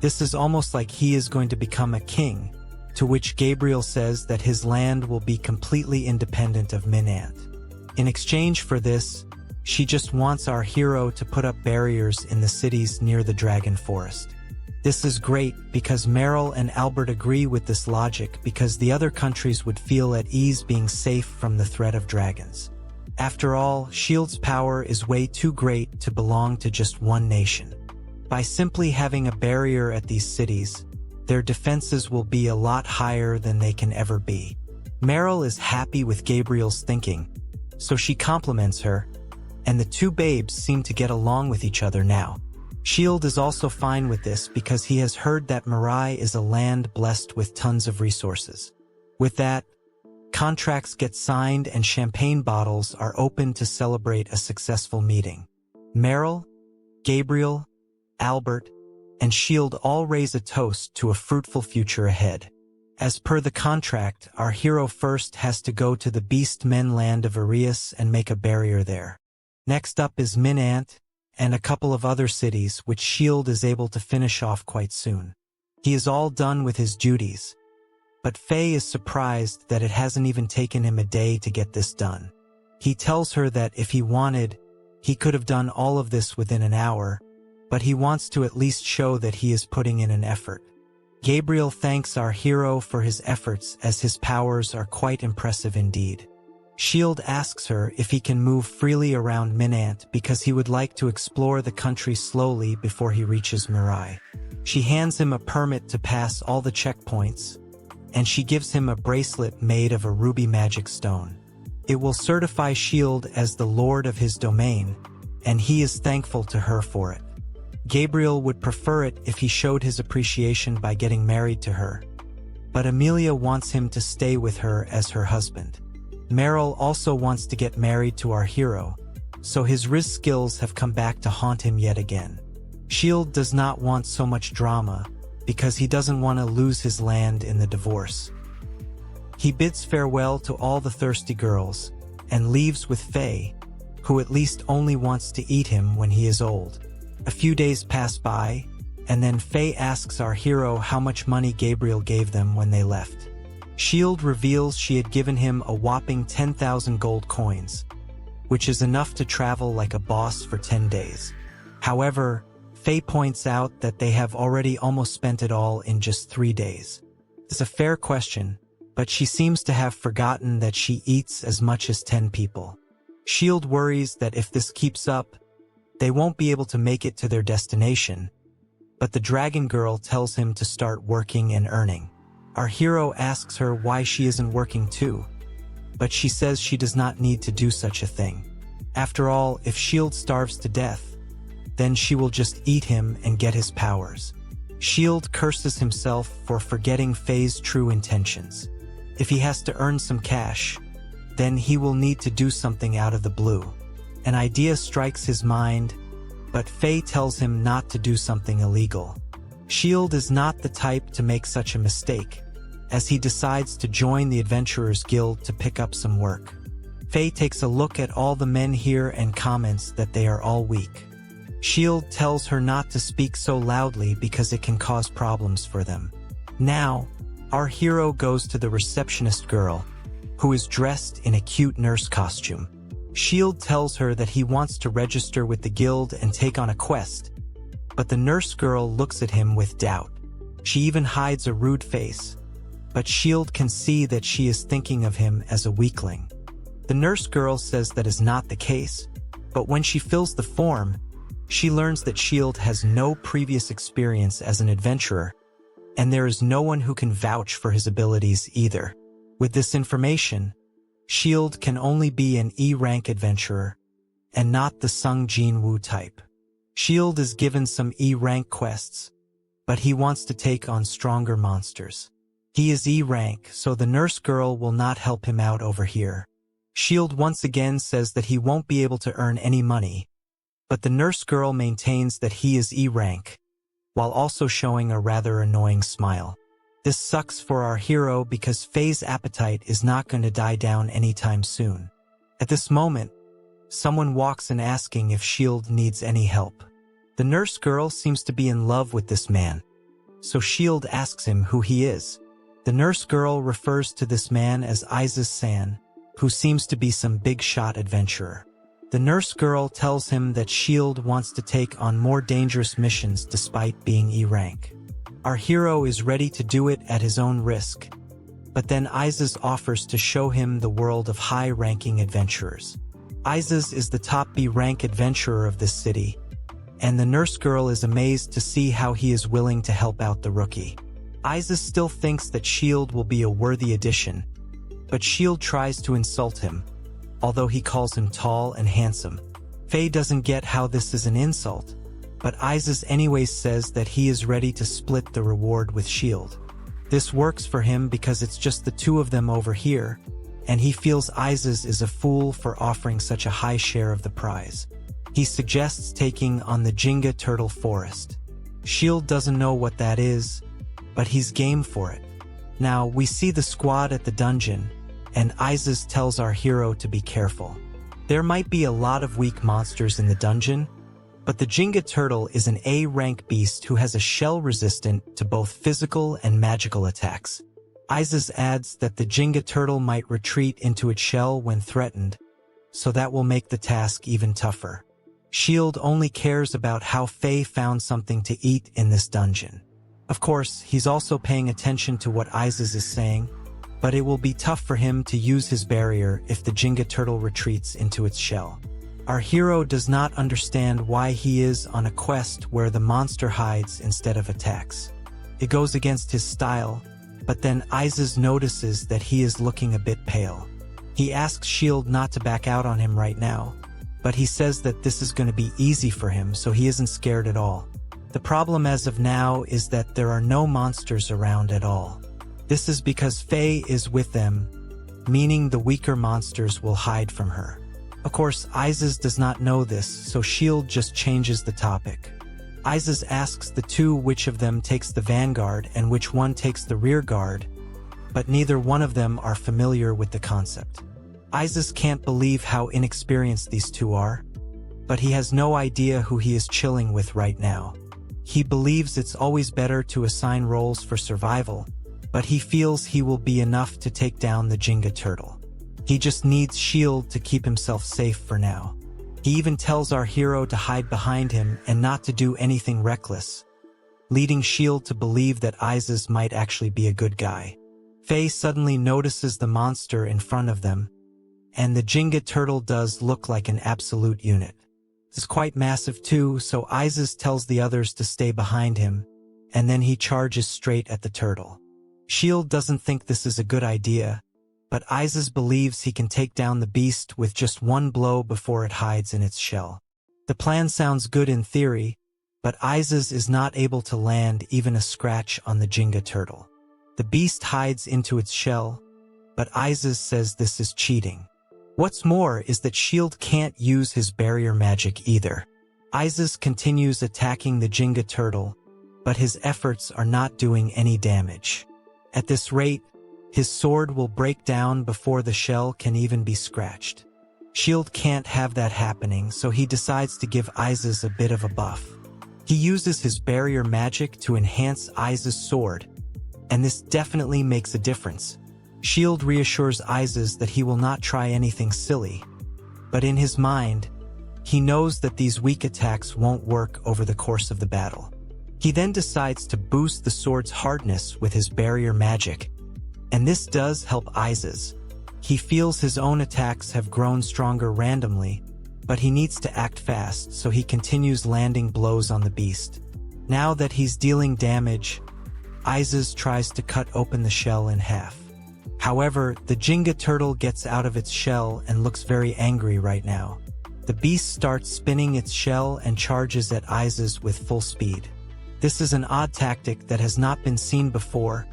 This is almost like he is going to become a king, to which Gabriel says that his land will be completely independent of Minant. In exchange for this, she just wants our hero to put up barriers in the cities near the Dragon Forest. This is great because Meryl and Albert agree with this logic because the other countries would feel at ease being safe from the threat of dragons. After all, S.H.I.E.L.D.'s power is way too great to belong to just one nation. By simply having a barrier at these cities, their defenses will be a lot higher than they can ever be. Meryl is happy with Gabriel's thinking, so she compliments her, and the two babes seem to get along with each other now. S.H.I.E.L.D. is also fine with this because he has heard that Mirai is a land blessed with tons of resources. With that, contracts get signed and champagne bottles are opened to celebrate a successful meeting. Meryl, Gabriel, Albert, and S.H.I.E.L.D. all raise a toast to a fruitful future ahead. As per the contract, our hero first has to go to the Beast Men land of Arius and make a barrier there. Next up is Minant, and a couple of other cities which S.H.I.E.L.D. is able to finish off quite soon. He is all done with his duties, but Faye is surprised that it hasn't even taken him a day to get this done. He tells her that if he wanted, he could have done all of this within an hour, but he wants to at least show that he is putting in an effort. Gabriel thanks our hero for his efforts as his powers are quite impressive indeed. S.H.I.E.L.D. asks her if he can move freely around Minant because he would like to explore the country slowly before he reaches Mirai. She hands him a permit to pass all the checkpoints, and she gives him a bracelet made of a ruby magic stone. It will certify Shield as the lord of his domain, and he is thankful to her for it. Gabriel would prefer it if he showed his appreciation by getting married to her, but Amelia wants him to stay with her as her husband. Meryl also wants to get married to our hero, so his Rizz skills have come back to haunt him yet again. Shield does not want so much drama because he doesn't want to lose his land in the divorce. He bids farewell to all the thirsty girls and leaves with Faye, who at least only wants to eat him when he is old. A few days pass by, and then Faye asks our hero how much money Gabriel gave them when they left. Shield reveals she had given him a whopping 10,000 gold coins, which is enough to travel like a boss for 10 days. However, Faye points out that they have already almost spent it all in just 3 days. It's a fair question, but she seems to have forgotten that she eats as much as 10 people. Shield worries that if this keeps up, they won't be able to make it to their destination, but the Dragon Girl tells him to start working and earning. Our hero asks her why she isn't working too, but she says she does not need to do such a thing. After all, if Shield starves to death, then she will just eat him and get his powers. Shield curses himself for forgetting Faye's true intentions. If he has to earn some cash, then he will need to do something out of the blue. An idea strikes his mind, but Faye tells him not to do something illegal. Shield is not the type to make such a mistake, as he decides to join the Adventurers Guild to pick up some work. Faye takes a look at all the men here and comments that they are all weak. Shield tells her not to speak so loudly because it can cause problems for them. Now, our hero goes to the receptionist girl, who is dressed in a cute nurse costume. Shield tells her that he wants to register with the guild and take on a quest, but the nurse girl looks at him with doubt. She even hides a rude face, but Shield can see that she is thinking of him as a weakling. The nurse girl says that is not the case, but when she fills the form, she learns that Shield has no previous experience as an adventurer, and there is no one who can vouch for his abilities either. With this information, Shield can only be an E-rank adventurer, and not the Sung Jin-woo type. Shield is given some E-rank quests, but he wants to take on stronger monsters. He is E-rank, so the nurse girl will not help him out over here. Shield once again says that he won't be able to earn any money, but the nurse girl maintains that he is E-rank, while also showing a rather annoying smile. This sucks for our hero because Faye's appetite is not going to die down anytime soon. At this moment, someone walks in asking if Shield needs any help. The nurse girl seems to be in love with this man, so Shield asks him who he is. The nurse girl refers to this man as Isekai'd, who seems to be some big-shot adventurer. The nurse girl tells him that Shield wants to take on more dangerous missions despite being E-rank. Our hero is ready to do it at his own risk, but then Isekai'd offers to show him the world of high-ranking adventurers. Isekai'd is the top B-rank adventurer of this city, and the nurse girl is amazed to see how he is willing to help out the rookie. Isekai'd still thinks that Shield will be a worthy addition, but Shield tries to insult him, although he calls him tall and handsome. Faye doesn't get how this is an insult, but Isekai'd anyways says that he is ready to split the reward with Shield. This works for him because it's just the two of them over here, and he feels Isekai'd is a fool for offering such a high share of the prize. He suggests taking on the Jinga Turtle Forest. Shield doesn't know what that is, but he's game for it. Now, we see the squad at the dungeon, and Isekai'd tells our hero to be careful. There might be a lot of weak monsters in the dungeon, but the Jinga Turtle is an A-rank beast who has a shell resistant to both physical and magical attacks. Isekai'd adds that the Jinga Turtle might retreat into its shell when threatened, so that will make the task even tougher. Shield only cares about how Faye found something to eat in this dungeon. Of course, he's also paying attention to what Isekai'd is saying, but it will be tough for him to use his barrier if the Jinga Turtle retreats into its shell. Our hero does not understand why he is on a quest where the monster hides instead of attacks. It goes against his style, But then Isekai'd notices that he is looking a bit pale. He asks S.H.I.E.L.D. not to back out on him right now, but he says that this is going to be easy for him, so he isn't scared at all. The problem as of now is that there are no monsters around at all. This is because Faye is with them, meaning the weaker monsters will hide from her. Of course, Isekai'd does not know this, so S.H.I.E.L.D. just changes the topic. Isekai'd asks the two which of them takes the vanguard and which one takes the rear guard, but neither one of them are familiar with the concept. Isekai'd can't believe how inexperienced these two are, but he has no idea who he is chilling with right now. He believes it's always better to assign roles for survival, but he feels he will be enough to take down the Jenga turtle. He just needs S.H.I.E.L.D. to keep himself safe for now. He even tells our hero to hide behind him and not to do anything reckless, leading S.H.I.E.L.D. to believe that Isekai'd might actually be a good guy. Faye suddenly notices the monster in front of them, and the Jenga turtle does look like an absolute unit. It's quite massive too, so Isekai'd tells the others to stay behind him, and then he charges straight at the turtle. S.H.I.E.L.D. doesn't think this is a good idea, but Isekai'd believes he can take down the beast with just one blow before it hides in its shell. The plan sounds good in theory, but Isekai'd is not able to land even a scratch on the Jenga turtle. The beast hides into its shell, but Isekai'd says this is cheating. What's more is that S.H.I.E.L.D. can't use his barrier magic either. Isekai'd continues attacking the Jenga turtle, but his efforts are not doing any damage. At this rate, his sword will break down before the shell can even be scratched. S.H.I.E.L.D. can't have that happening, so he decides to give Isekai'd a bit of a buff. He uses his barrier magic to enhance Isekai'd's sword, and this definitely makes a difference. S.H.I.E.L.D. reassures Isekai'd that he will not try anything silly, but in his mind, he knows that these weak attacks won't work over the course of the battle. He then decides to boost the sword's hardness with his barrier magic, and this does help Isekai'd. He feels his own attacks have grown stronger randomly, but he needs to act fast, so he continues landing blows on the beast. Now that he's dealing damage, Isekai'd tries to cut open the shell in half. However, the Jenga turtle gets out of its shell and looks very angry right now. The beast starts spinning its shell and charges at Isekai'd with full speed. This is an odd tactic that has not been seen before,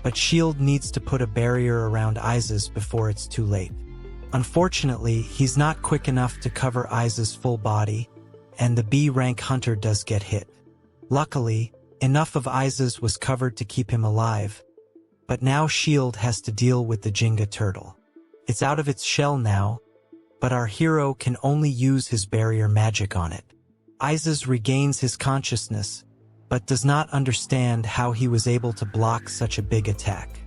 but S.H.I.E.L.D. needs to put a barrier around Isekai'd before it's too late. Unfortunately, he's not quick enough to cover Isekai'd's full body, and the B-rank hunter does get hit. Luckily, enough of Isekai'd was covered to keep him alive, but now S.H.I.E.L.D. has to deal with the Jenga turtle. It's out of its shell now, but our hero can only use his barrier magic on it. Isekai'd regains his consciousness, but does not understand how he was able to block such a big attack.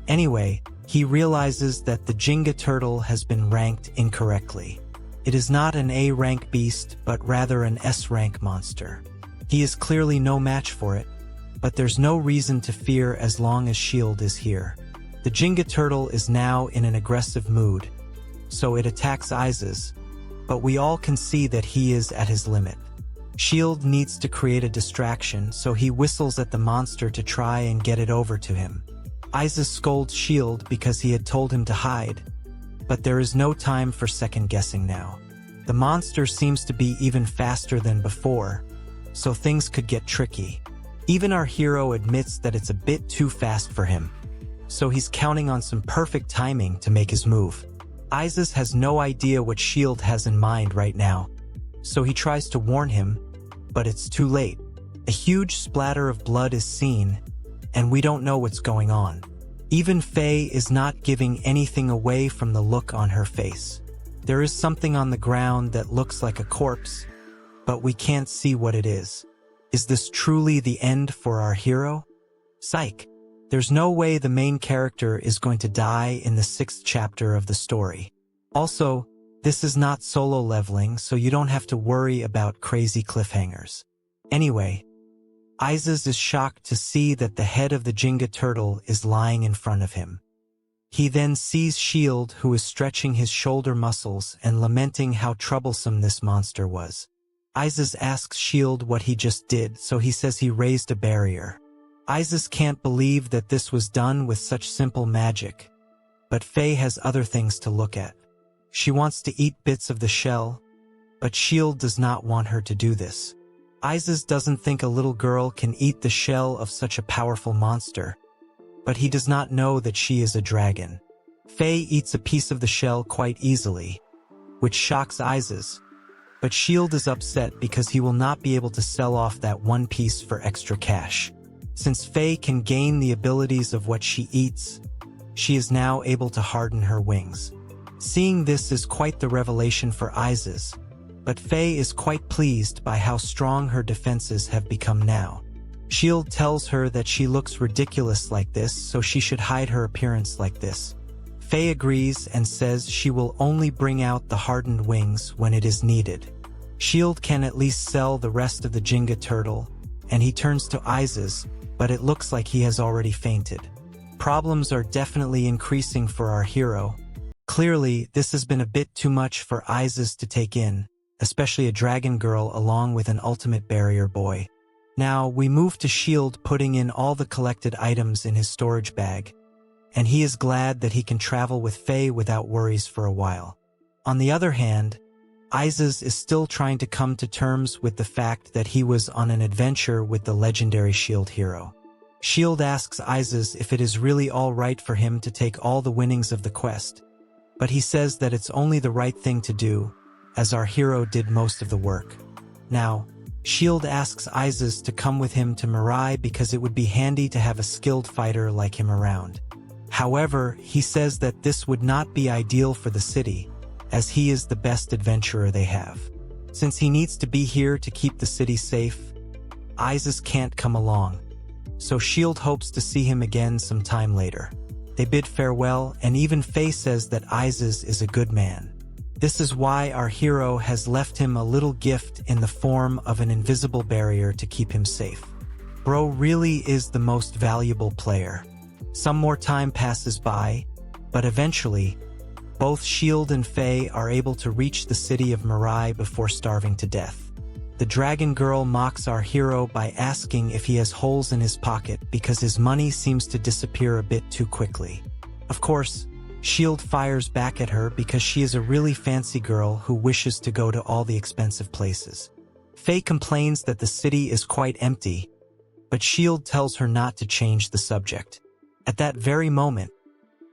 Anyway, he realizes that the Jenga turtle has been ranked incorrectly. It is not an A-rank beast, but rather an S-rank monster. He is clearly no match for it, but there's no reason to fear as long as S.H.I.E.L.D. is here. The Jenga turtle is now in an aggressive mood, so it attacks Isekai'd, but we all can see that he is at his limit. S.H.I.E.L.D. needs to create a distraction, so he whistles at the monster to try and get it over to him. Isekai'd scolds S.H.I.E.L.D. because he had told him to hide, but there is no time for second-guessing now. The monster seems to be even faster than before, so things could get tricky. Even our hero admits that it's a bit too fast for him, so he's counting on some perfect timing to make his move. Isekai'd has no idea what S.H.I.E.L.D. has in mind right now, so he tries to warn him, but it's too late. A huge splatter of blood is seen, and we don't know what's going on. Even Faye is not giving anything away from the look on her face. There is something on the ground that looks like a corpse, but we can't see what it is. Is this truly the end for our hero? Psych! There's no way the main character is going to die in the 6th chapter of the story. Also, this is not solo leveling, so you don't have to worry about crazy cliffhangers. Anyway, Isekai'd is shocked to see that the head of the Jenga turtle is lying in front of him. He then sees S.H.I.E.L.D., who is stretching his shoulder muscles and lamenting how troublesome this monster was. Isekai'd asks S.H.I.E.L.D. what he just did, so he says he raised a barrier. Isis can't believe that this was done with such simple magic, but Faye has other things to look at. She wants to eat bits of the shell, but Shield does not want her to do this. Isis doesn't think a little girl can eat the shell of such a powerful monster, but he does not know that she is a dragon. Faye eats a piece of the shell quite easily, which shocks Isis, but Shield is upset because he will not be able to sell off that one piece for extra cash. Since Faye can gain the abilities of what she eats, she is now able to harden her wings. Seeing this is quite the revelation for Isis, but Faye is quite pleased by how strong her defenses have become now. Shield tells her that she looks ridiculous like this, so she should hide her appearance like this. Faye agrees and says she will only bring out the hardened wings when it is needed. Shield can at least sell the rest of the Jenga turtle, and he turns to Isis, but it looks like he has already fainted. Problems are definitely increasing for our hero. Clearly, this has been a bit too much for Isis to take in, especially a dragon girl along with an ultimate barrier boy. Now, we move to Shield putting in all the collected items in his storage bag, and he is glad that he can travel with Faye without worries for a while. On the other hand, Isis is still trying to come to terms with the fact that he was on an adventure with the legendary Shield hero. Shield asks Isis if it is really all right for him to take all the winnings of the quest, but he says that it's only the right thing to do, as our hero did most of the work. Now, Shield asks Isis to come with him to Mirai because it would be handy to have a skilled fighter like him around. However, he says that this would not be ideal for the city, as he is the best adventurer they have. Since he needs to be here to keep the city safe, Isis can't come along, so Shield hopes to see him again sometime later. They bid farewell, and even Faye says that Isis is a good man. This is why our hero has left him a little gift in the form of an invisible barrier to keep him safe. Bro really is the most valuable player. Some more time passes by, but eventually, both Shield and Faye are able to reach the city of Mirai before starving to death. The dragon girl mocks our hero by asking if he has holes in his pocket because his money seems to disappear a bit too quickly. Of course, Shield fires back at her because she is a really fancy girl who wishes to go to all the expensive places. Faye complains that the city is quite empty, but Shield tells her not to change the subject. At that very moment,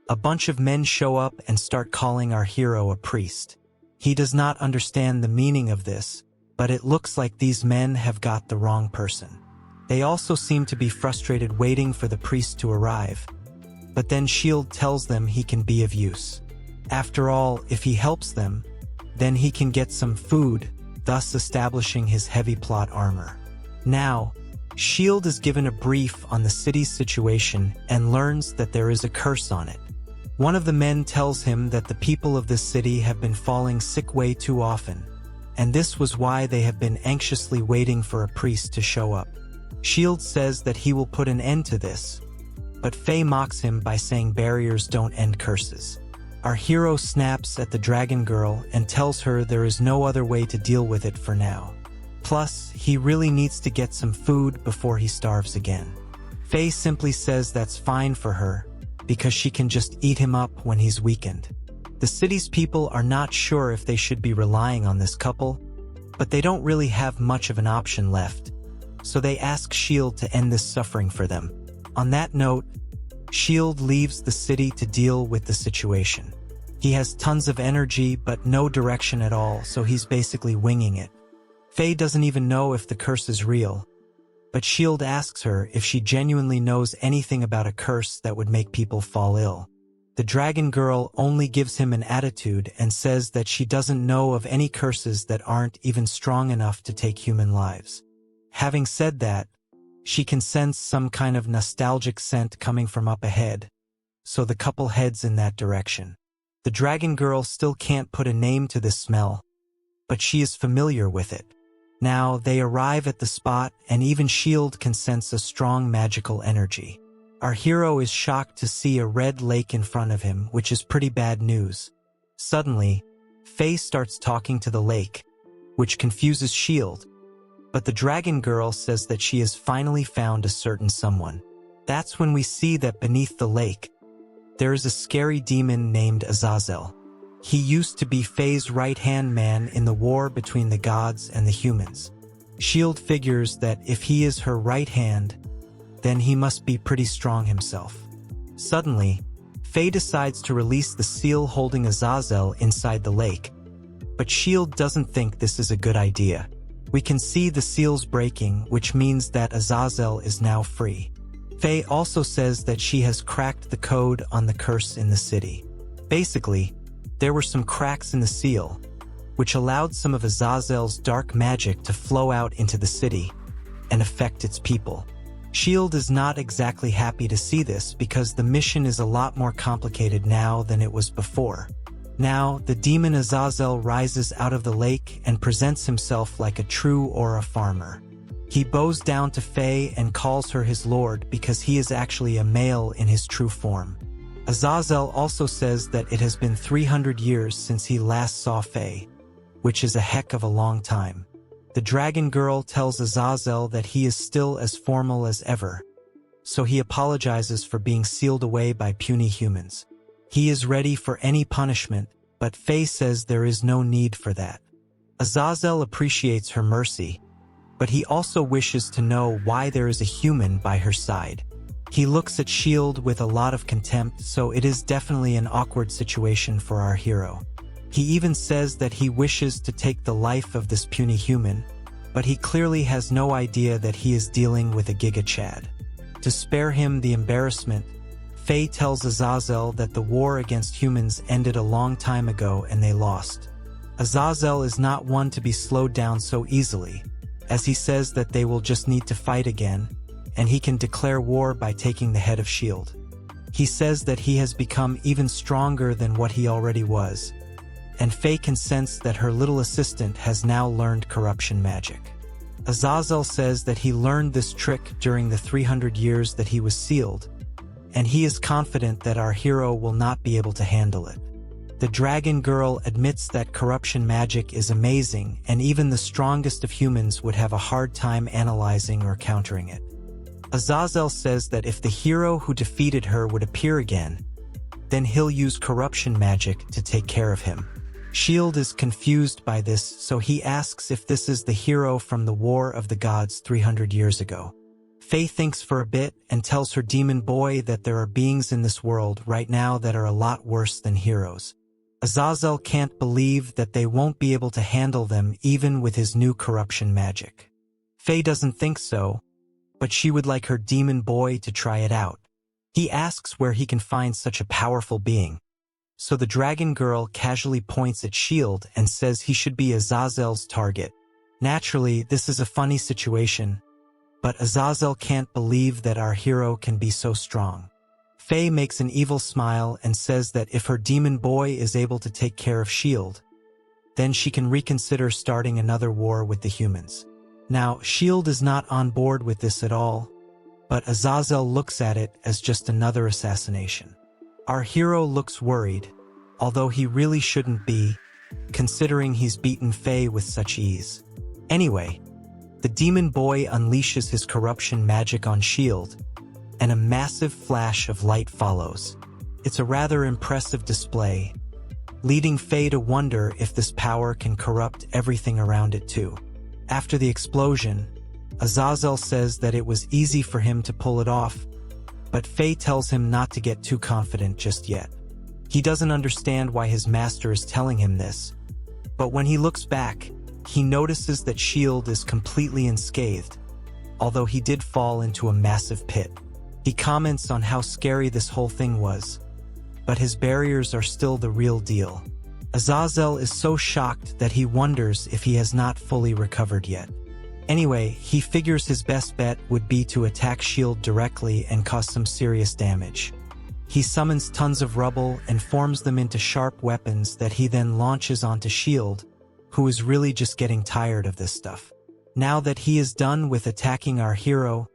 a bunch of men show up and start calling our hero a priest. He does not understand the meaning of this, but it looks like these men have got the wrong person. They also seem to be frustrated waiting for the priest to arrive, but then Shield tells them he can be of use. After all, if he helps them, then he can get some food, thus establishing his heavy plot armor. Now, Shield is given a brief on the city's situation and learns that there is a curse on it. One of the men tells him that the people of this city have been falling sick way too often, and this was why they have been anxiously waiting for a priest to show up. Shield says that he will put an end to this, but Faye mocks him by saying barriers don't end curses. Our hero snaps at the dragon girl and tells her there is no other way to deal with it for now. Plus, he really needs to get some food before he starves again. Faye simply says that's fine for her, because she can just eat him up when he's weakened. The city's people are not sure if they should be relying on this couple, but they don't really have much of an option left, so they ask Shield to end this suffering for them. On that note, Shield leaves the city to deal with the situation. He has tons of energy but no direction at all, so he's basically winging it. Faye doesn't even know if the curse is real, but Shield asks her if she genuinely knows anything about a curse that would make people fall ill. The dragon girl only gives him an attitude and says that she doesn't know of any curses that aren't even strong enough to take human lives. Having said that, she can sense some kind of nostalgic scent coming from up ahead, so the couple heads in that direction. The dragon girl still can't put a name to this smell, but she is familiar with it. Now, they arrive at the spot, and even Shield can sense a strong magical energy. Our hero is shocked to see a red lake in front of him, which is pretty bad news. Suddenly, Faye starts talking to the lake, which confuses Shield, But the dragon girl says that she has finally found a certain someone. That's when we see that beneath the lake, there is a scary demon named Exile. He used to be Faye's right-hand man in the war between the gods and the humans. S.H.I.E.L.D. figures that if he is her right hand, then he must be pretty strong himself. Suddenly, Faye decides to release the seal holding Exile inside the lake, but S.H.I.E.L.D. doesn't think this is a good idea. We can see the seals breaking, which means that Exile is now free. Faye also says that she has cracked the code on the curse in the city. Basically, there were some cracks in the seal, which allowed some of Azazel's dark magic to flow out into the city and affect its people. S.H.I.E.L.D. is not exactly happy to see this because the mission is a lot more complicated now than it was before. Now, the demon Exile rises out of the lake and presents himself like a true aura farmer. He bows down to Faye and calls her his lord because he is actually a male in his true form. Exile also says that it has been 300 years since he last saw Faye, which is a heck of a long time. The dragon girl tells Exile that he is still as formal as ever, so he apologizes for being sealed away by puny humans. He is ready for any punishment, but Faye says there is no need for that. Exile appreciates her mercy, but he also wishes to know why there is a human by her side. He looks at S.H.I.E.L.D. with a lot of contempt, so it is definitely an awkward situation for our hero. He even says that he wishes to take the life of this puny human, but he clearly has no idea that he is dealing with a Giga Chad. To spare him the embarrassment, Faye tells Exile that the war against humans ended a long time ago and they lost. Exile is not one to be slowed down so easily, as he says that they will just need to fight again, and he can declare war by taking the head of S.H.I.E.L.D. He says that he has become even stronger than what he already was, and Faye can sense that her little assistant has now learned corruption magic. Exile says that he learned this trick during the 300 years that he was sealed, and he is confident that our hero will not be able to handle it. The dragon girl admits that corruption magic is amazing, and even the strongest of humans would have a hard time analyzing or countering it. Exile says that if the hero who defeated her would appear again, then he'll use corruption magic to take care of him. S.H.I.E.L.D. is confused by this, so he asks if this is the hero from the War of the Gods 300 years ago. Faye thinks for a bit and tells her demon boy that there are beings in this world right now that are a lot worse than heroes. Exile can't believe that they won't be able to handle them even with his new corruption magic. Faye doesn't think so, but she would like her demon boy to try it out. He asks where he can find such a powerful being. So the dragon girl casually points at S.H.I.E.L.D. and says he should be Azazel's target. Naturally, this is a funny situation, but Exile can't believe that our hero can be so strong. Faye makes an evil smile and says that if her demon boy is able to take care of S.H.I.E.L.D., then she can reconsider starting another war with the humans. Now, S.H.I.E.L.D. is not on board with this at all, but Exile looks at it as just another assassination. Our hero looks worried, although he really shouldn't be, considering he's beaten Faye with such ease. Anyway, the demon boy unleashes his corruption magic on S.H.I.E.L.D., and a massive flash of light follows. It's a rather impressive display, leading Faye to wonder if this power can corrupt everything around it too. After the explosion, Exile says that it was easy for him to pull it off, but Faye tells him not to get too confident just yet. He doesn't understand why his master is telling him this, but when he looks back, he notices that S.H.I.E.L.D. is completely unscathed, although he did fall into a massive pit. He comments on how scary this whole thing was, but his barriers are still the real deal. Exile is so shocked that he wonders if he has not fully recovered yet. Anyway, he figures his best bet would be to attack S.H.I.E.L.D. directly and cause some serious damage. He summons tons of rubble and forms them into sharp weapons that he then launches onto S.H.I.E.L.D., who is really just getting tired of this stuff. Now that he is done with attacking our hero,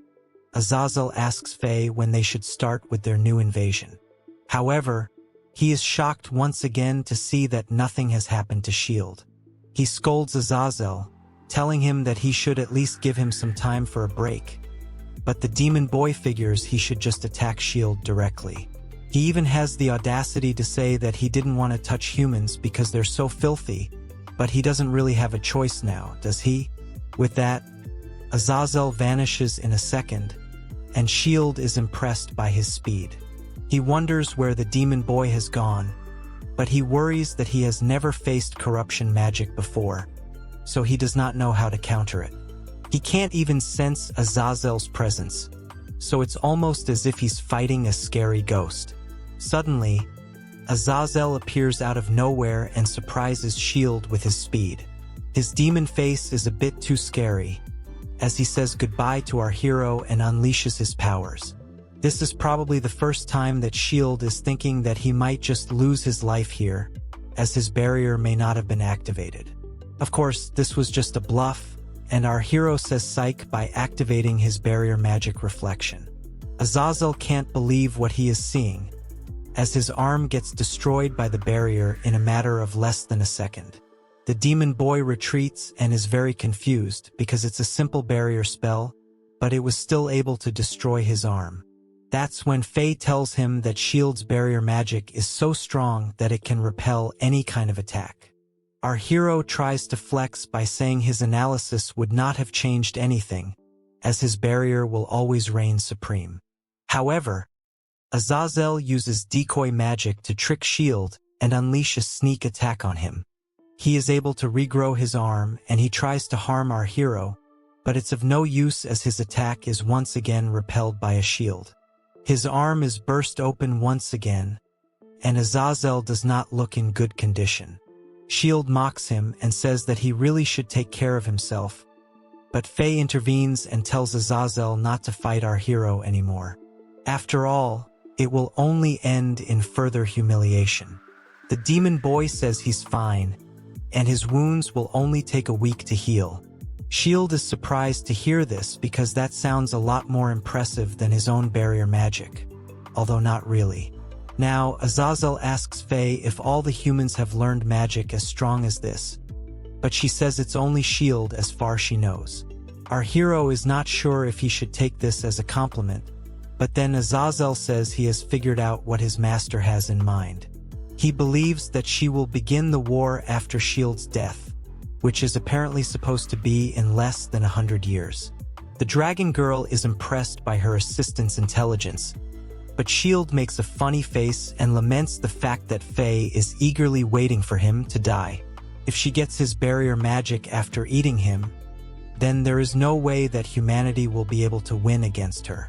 Exile asks Faye when they should start with their new invasion. However, he is shocked once again to see that nothing has happened to S.H.I.E.L.D. He scolds Exile, telling him that he should at least give him some time for a break. But the demon boy figures he should just attack S.H.I.E.L.D. directly. He even has the audacity to say that he didn't want to touch humans because they're so filthy, but he doesn't really have a choice now, does he? With that, Azazel vanishes in a second, and S.H.I.E.L.D. is impressed by his speed. He wonders where the demon boy has gone, but he worries that he has never faced corruption magic before, so he does not know how to counter it. He can't even sense Azazel's presence, so it's almost as if he's fighting a scary ghost. Suddenly, Azazel appears out of nowhere and surprises S.H.I.E.L.D. with his speed. His demon face is a bit too scary, as he says goodbye to our hero and unleashes his powers. This is probably the first time that S.H.I.E.L.D. is thinking that he might just lose his life here, as his barrier may not have been activated. Of course, this was just a bluff, and our hero says psych by activating his barrier magic reflection. Azazel can't believe what he is seeing, as his arm gets destroyed by the barrier in a matter of less than a second. The demon boy retreats and is very confused because it's a simple barrier spell, but it was still able to destroy his arm. That's when Faye tells him that S.H.I.E.L.D.'s barrier magic is so strong that it can repel any kind of attack. Our hero tries to flex by saying his analysis would not have changed anything, as his barrier will always reign supreme. However, Azazel uses decoy magic to trick S.H.I.E.L.D. and unleash a sneak attack on him. He is able to regrow his arm and he tries to harm our hero, but it's of no use as his attack is once again repelled by a shield. His arm is burst open once again, and Azazel does not look in good condition. S.H.I.E.L.D. mocks him and says that he really should take care of himself, but Faye intervenes and tells Azazel not to fight our hero anymore. After all, it will only end in further humiliation. The demon boy says he's fine, and his wounds will only take a week to heal. S.H.I.E.L.D. is surprised to hear this because that sounds a lot more impressive than his own barrier magic, although not really. Now, Azazel asks Faye if all the humans have learned magic as strong as this, but she says it's only S.H.I.E.L.D. as far as she knows. Our hero is not sure if he should take this as a compliment, but then Azazel says he has figured out what his master has in mind. He believes that she will begin the war after S.H.I.E.L.D.'s death, which is apparently supposed to be in less than 100 years. The dragon girl is impressed by her assistant's intelligence, but S.H.I.E.L.D. makes a funny face and laments the fact that Faye is eagerly waiting for him to die. If she gets his barrier magic after eating him, then there is no way that humanity will be able to win against her.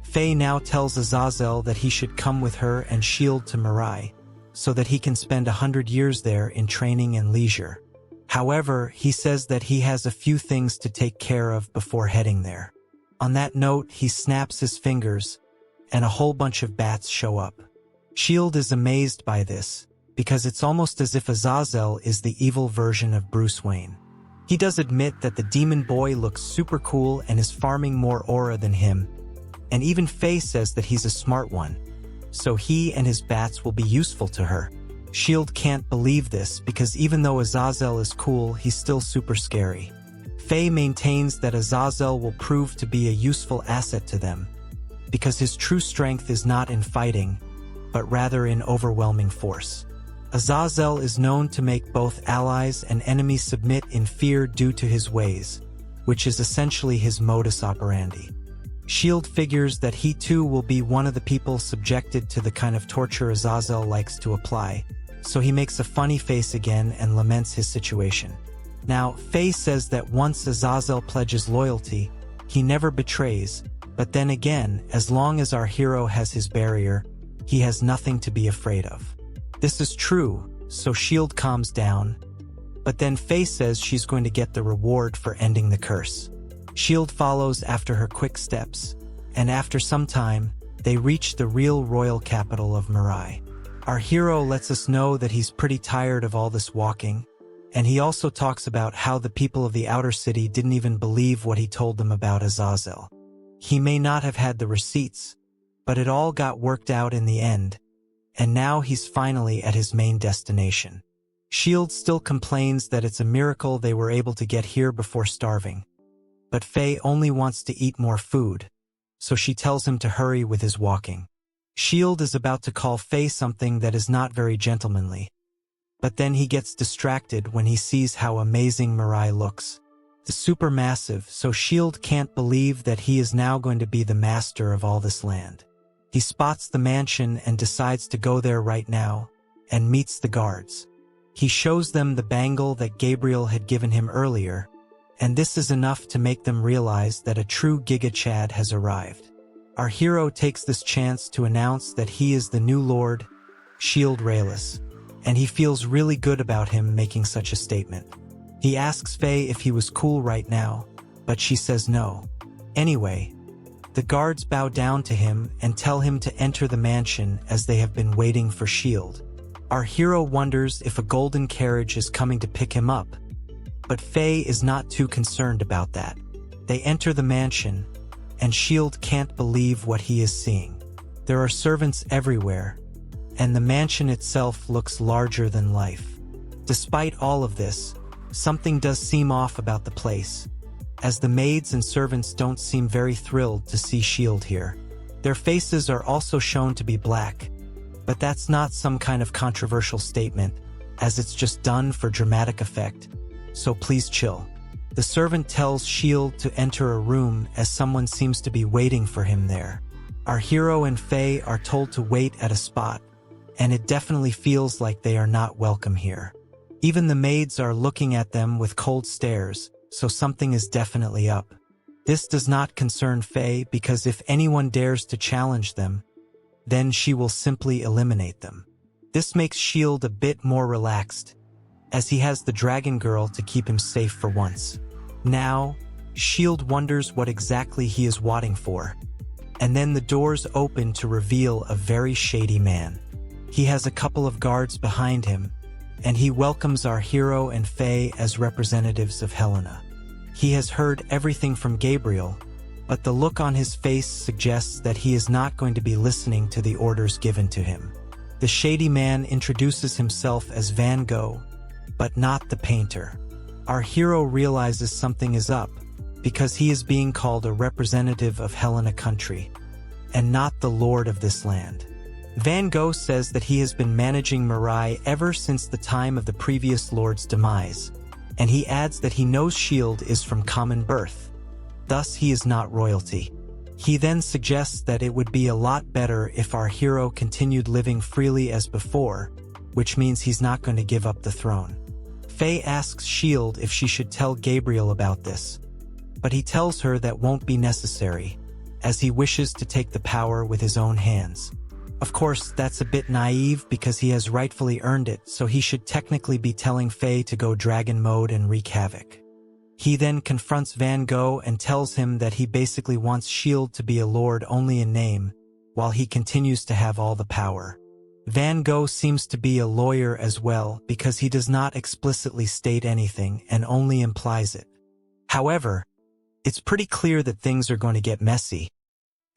Faye now tells Azazel that he should come with her and S.H.I.E.L.D. to Mirai, so that he can spend 100 years there in training and leisure. However, he says that he has a few things to take care of before heading there. On that note, he snaps his fingers, and a whole bunch of bats show up. S.H.I.E.L.D. is amazed by this, because it's almost as if Azazel is the evil version of Bruce Wayne. He does admit that the demon boy looks super cool and is farming more aura than him, and even Faye says that he's a smart one, so he and his bats will be useful to her. S.H.I.E.L.D. can't believe this because even though Azazel is cool, he's still super scary. Faye maintains that Azazel will prove to be a useful asset to them, because his true strength is not in fighting, but rather in overwhelming force. Azazel is known to make both allies and enemies submit in fear due to his ways, which is essentially his modus operandi. S.H.I.E.L.D. figures that he too will be one of the people subjected to the kind of torture Azazel likes to apply, so he makes a funny face again and laments his situation. Now, Faye says that once Azazel pledges loyalty, he never betrays, but then again, as long as our hero has his barrier, he has nothing to be afraid of. This is true, so S.H.I.E.L.D. calms down, but then Faye says she's going to get the reward for ending the curse. S.H.I.E.L.D. follows after her quick steps, and after some time, they reach the real royal capital of Mirai. Our hero lets us know that he's pretty tired of all this walking, and he also talks about how the people of the outer city didn't even believe what he told them about Azazel. He may not have had the receipts, but it all got worked out in the end, and now he's finally at his main destination. S.H.I.E.L.D. still complains that it's a miracle they were able to get here before starving. But Faye only wants to eat more food, so she tells him to hurry with his walking. S.H.I.E.L.D. is about to call Faye something that is not very gentlemanly. But then he gets distracted when he sees how amazing Mirai looks. The supermassive, so S.H.I.E.L.D. can't believe that he is now going to be the master of all this land. He spots the mansion and decides to go there right now, and meets the guards. He shows them the bangle that Gabriel had given him earlier, and this is enough to make them realize that a true Giga Chad has arrived. Our hero takes this chance to announce that he is the new Lord, S.H.I.E.L.D. Rayless, and he feels really good about him making such a statement. He asks Faye if he was cool right now, but she says no. Anyway, the guards bow down to him and tell him to enter the mansion as they have been waiting for S.H.I.E.L.D. Our hero wonders if a golden carriage is coming to pick him up, but Faye is not too concerned about that. They enter the mansion, and S.H.I.E.L.D. can't believe what he is seeing. There are servants everywhere, and the mansion itself looks larger than life. Despite all of this, something does seem off about the place, as the maids and servants don't seem very thrilled to see S.H.I.E.L.D. here. Their faces are also shown to be black, but that's not some kind of controversial statement, as it's just done for dramatic effect, so please chill. The servant tells S.H.I.E.L.D. to enter a room as someone seems to be waiting for him there. Our hero and Faye are told to wait at a spot, and it definitely feels like they are not welcome here. Even the maids are looking at them with cold stares, so something is definitely up. This does not concern Faye because if anyone dares to challenge them, then she will simply eliminate them. This makes S.H.I.E.L.D. a bit more relaxed, as he has the dragon girl to keep him safe for once. Now, S.H.I.E.L.D. wonders what exactly he is waiting for, and then the doors open to reveal a very shady man. He has a couple of guards behind him, and he welcomes our hero and Faye as representatives of Helena. He has heard everything from Gabriel, but the look on his face suggests that he is not going to be listening to the orders given to him. The shady man introduces himself as Van Gogh, but not the painter. Our hero realizes something is up, because he is being called a representative of Helena country, and not the lord of this land. Van Gogh says that he has been managing Mirai ever since the time of the previous lord's demise, and he adds that he knows S.H.I.E.L.D. is from common birth, thus he is not royalty. He then suggests that it would be a lot better if our hero continued living freely as before, which means he's not going to give up the throne. Faye asks S.H.I.E.L.D. if she should tell Gabriel about this, but he tells her that won't be necessary, as he wishes to take the power with his own hands. Of course, that's a bit naive because he has rightfully earned it, so he should technically be telling Faye to go dragon mode and wreak havoc. He then confronts Van Gogh and tells him that he basically wants S.H.I.E.L.D. to be a lord only in name, while he continues to have all the power. Van Gogh seems to be a lawyer as well because he does not explicitly state anything and only implies it. However, it's pretty clear that things are going to get messy,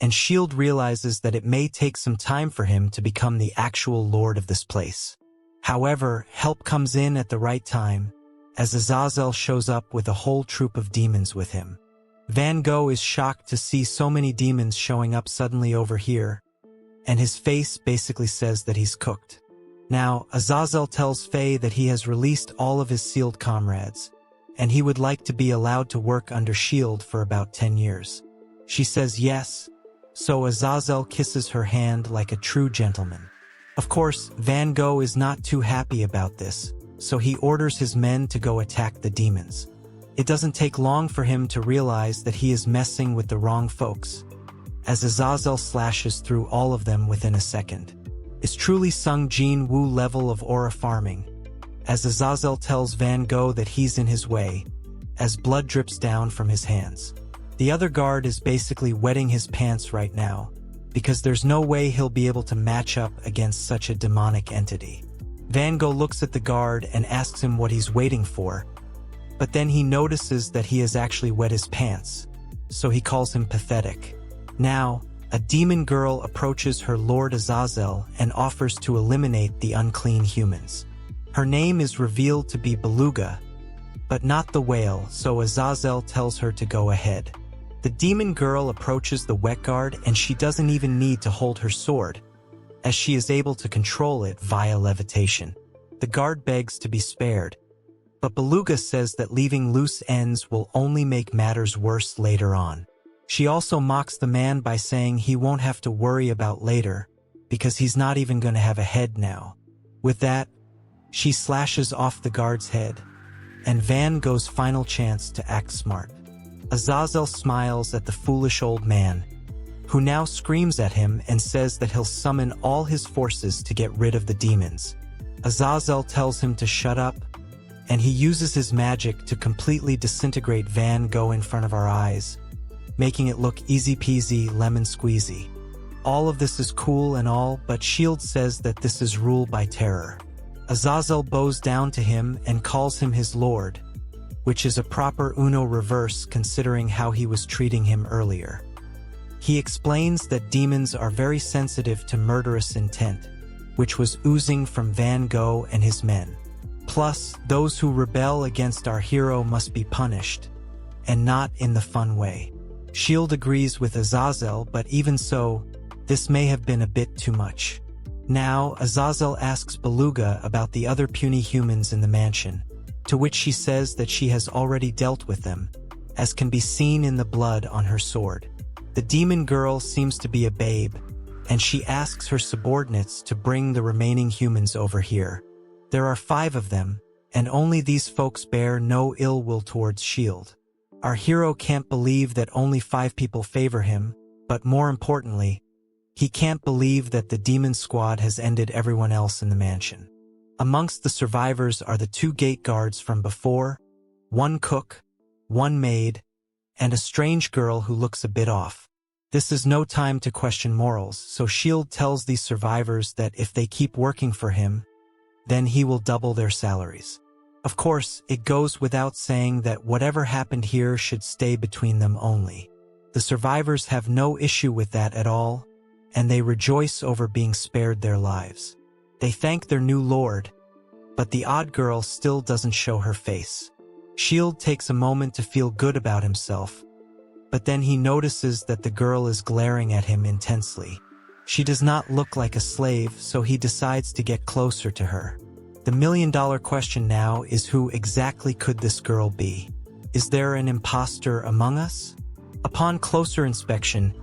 and S.H.I.E.L.D. realizes that it may take some time for him to become the actual lord of this place. However, help comes in at the right time, as Exile shows up with a whole troop of demons with him. Van Gogh is shocked to see so many demons showing up suddenly over here, and his face basically says that he's cooked. Now, Exile tells Faye that he has released all of his sealed comrades, and he would like to be allowed to work under S.H.I.E.L.D. for about 10 years. She says yes, so Exile kisses her hand like a true gentleman. Of course, Van Gogh is not too happy about this, so he orders his men to go attack the demons. It doesn't take long for him to realize that he is messing with the wrong folks, as Exile slashes through all of them within a second. It's truly Sung Jin Woo level of aura farming, as Exile tells Van Gogh that he's in his way, as blood drips down from his hands. The other guard is basically wetting his pants right now, because there's no way he'll be able to match up against such a demonic entity. Van Gogh looks at the guard and asks him what he's waiting for, but then he notices that he has actually wet his pants, so he calls him pathetic. Now, a demon girl approaches her Lord Exile and offers to eliminate the unclean humans. Her name is revealed to be Beluga, but not the whale, so Azazel tells her to go ahead. The demon girl approaches the wet guard and she doesn't even need to hold her sword, as she is able to control it via levitation. The guard begs to be spared, but Beluga says that leaving loose ends will only make matters worse later on. She also mocks the man by saying he won't have to worry about later, because he's not even going to have a head now. With that, she slashes off the guard's head, and Van Gogh's final chance to act smart. Azazel smiles at the foolish old man, who now screams at him and says that he'll summon all his forces to get rid of the demons. Azazel tells him to shut up, and he uses his magic to completely disintegrate Van Gogh in front of our eyes, making it look easy peasy lemon squeezy. All of this is cool and all, but S.H.I.E.L.D. says that this is rule by terror. Azazel bows down to him and calls him his lord, which is a proper Uno reverse considering how he was treating him earlier. He explains that demons are very sensitive to murderous intent, which was oozing from Van Gogh and his men. Plus, those who rebel against our hero must be punished, and not in the fun way. S.H.I.E.L.D. agrees with Azazel, but even so, this may have been a bit too much. Now, Azazel asks Beluga about the other puny humans in the mansion, to which she says that she has already dealt with them, as can be seen in the blood on her sword. The demon girl seems to be a babe, and she asks her subordinates to bring the remaining humans over here. There are 5 of them, and only these folks bear no ill will towards S.H.I.E.L.D. Our hero can't believe that only 5 people favor him, but more importantly, he can't believe that the demon squad has ended everyone else in the mansion. Amongst the survivors are the 2 gate guards from before, 1 cook, 1 maid, and a strange girl who looks a bit off. This is no time to question morals, so S.H.I.E.L.D. tells these survivors that if they keep working for him, then he will double their salaries. Of course, it goes without saying that whatever happened here should stay between them only. The survivors have no issue with that at all, and they rejoice over being spared their lives. They thank their new lord, but the odd girl still doesn't show her face. S.H.I.E.L.D. takes a moment to feel good about himself, but then he notices that the girl is glaring at him intensely. She does not look like a slave, so he decides to get closer to her. The million-dollar question now is, who exactly could this girl be? Is there an imposter among us? Upon closer inspection,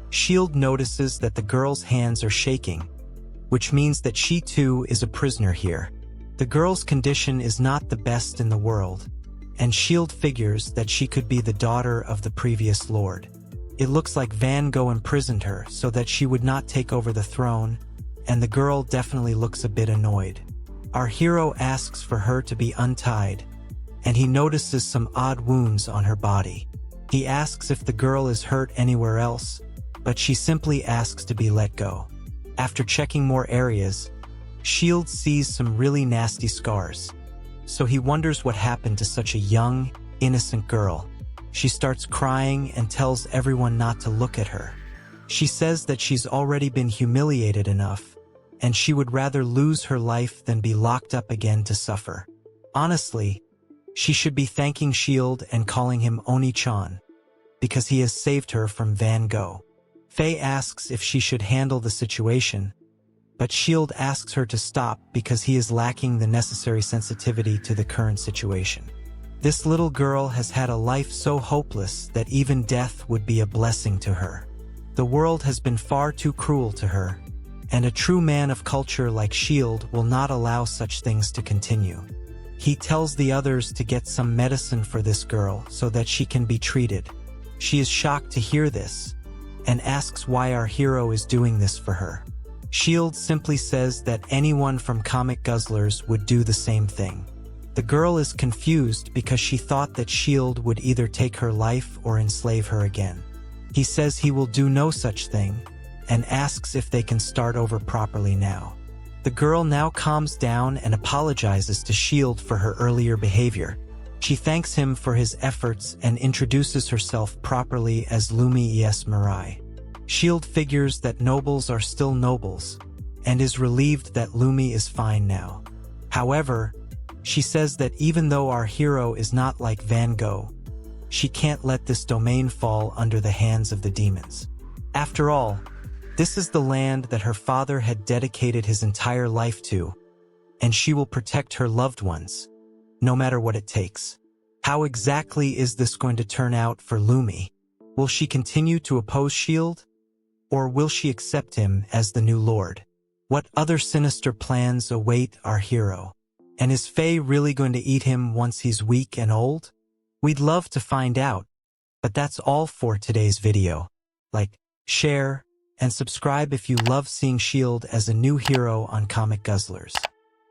S.H.I.E.L.D. notices that the girl's hands are shaking, which means that she too is a prisoner here. The girl's condition is not the best in the world, and S.H.I.E.L.D. figures that she could be the daughter of the previous lord. It looks like Van Gogh imprisoned her so that she would not take over the throne, and the girl definitely looks a bit annoyed. Our hero asks for her to be untied, and he notices some odd wounds on her body. He asks if the girl is hurt anywhere else, but she simply asks to be let go. After checking more areas, S.H.I.E.L.D. sees some really nasty scars, so he wonders what happened to such a young, innocent girl. She starts crying and tells everyone not to look at her. She says that she's already been humiliated enough, and she would rather lose her life than be locked up again to suffer. Honestly, she should be thanking S.H.I.E.L.D. and calling him Oni-chan, because he has saved her from Van Gogh. Faye asks if she should handle the situation, but S.H.I.E.L.D. asks her to stop because he is lacking the necessary sensitivity to the current situation. This little girl has had a life so hopeless that even death would be a blessing to her. The world has been far too cruel to her, and a true man of culture like S.H.I.E.L.D. will not allow such things to continue. He tells the others to get some medicine for this girl so that she can be treated. She is shocked to hear this, and asks why our hero is doing this for her. S.H.I.E.L.D. simply says that anyone from Comic Guzzlers would do the same thing. The girl is confused because she thought that S.H.I.E.L.D. would either take her life or enslave her again. He says he will do no such thing, and asks if they can start over properly now. The girl now calms down and apologizes to S.H.I.E.L.D. for her earlier behavior. She thanks him for his efforts and introduces herself properly as Lumi Es Mirai. S.H.I.E.L.D. figures that nobles are still nobles, and is relieved that Lumi is fine now. However, she says that even though our hero is not like Van Gogh, she can't let this domain fall under the hands of the demons. After all, this is the land that her father had dedicated his entire life to, and she will protect her loved ones, no matter what it takes. How exactly is this going to turn out for Lumi? Will she continue to oppose S.H.I.E.L.D., or will she accept him as the new lord? What other sinister plans await our hero? And is Faye really going to eat him once he's weak and old? We'd love to find out, but that's all for today's video. Like, share, and subscribe if you love seeing S.H.I.E.L.D. as a new hero on Comic Guzzlers.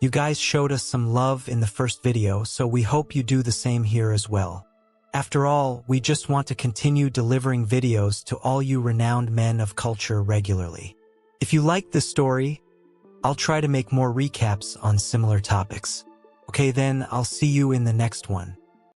You guys showed us some love in the first video, so we hope you do the same here as well. After all, we just want to continue delivering videos to all you renowned men of culture regularly. If you like this story, I'll try to make more recaps on similar topics. Okay then, I'll see you in the next one.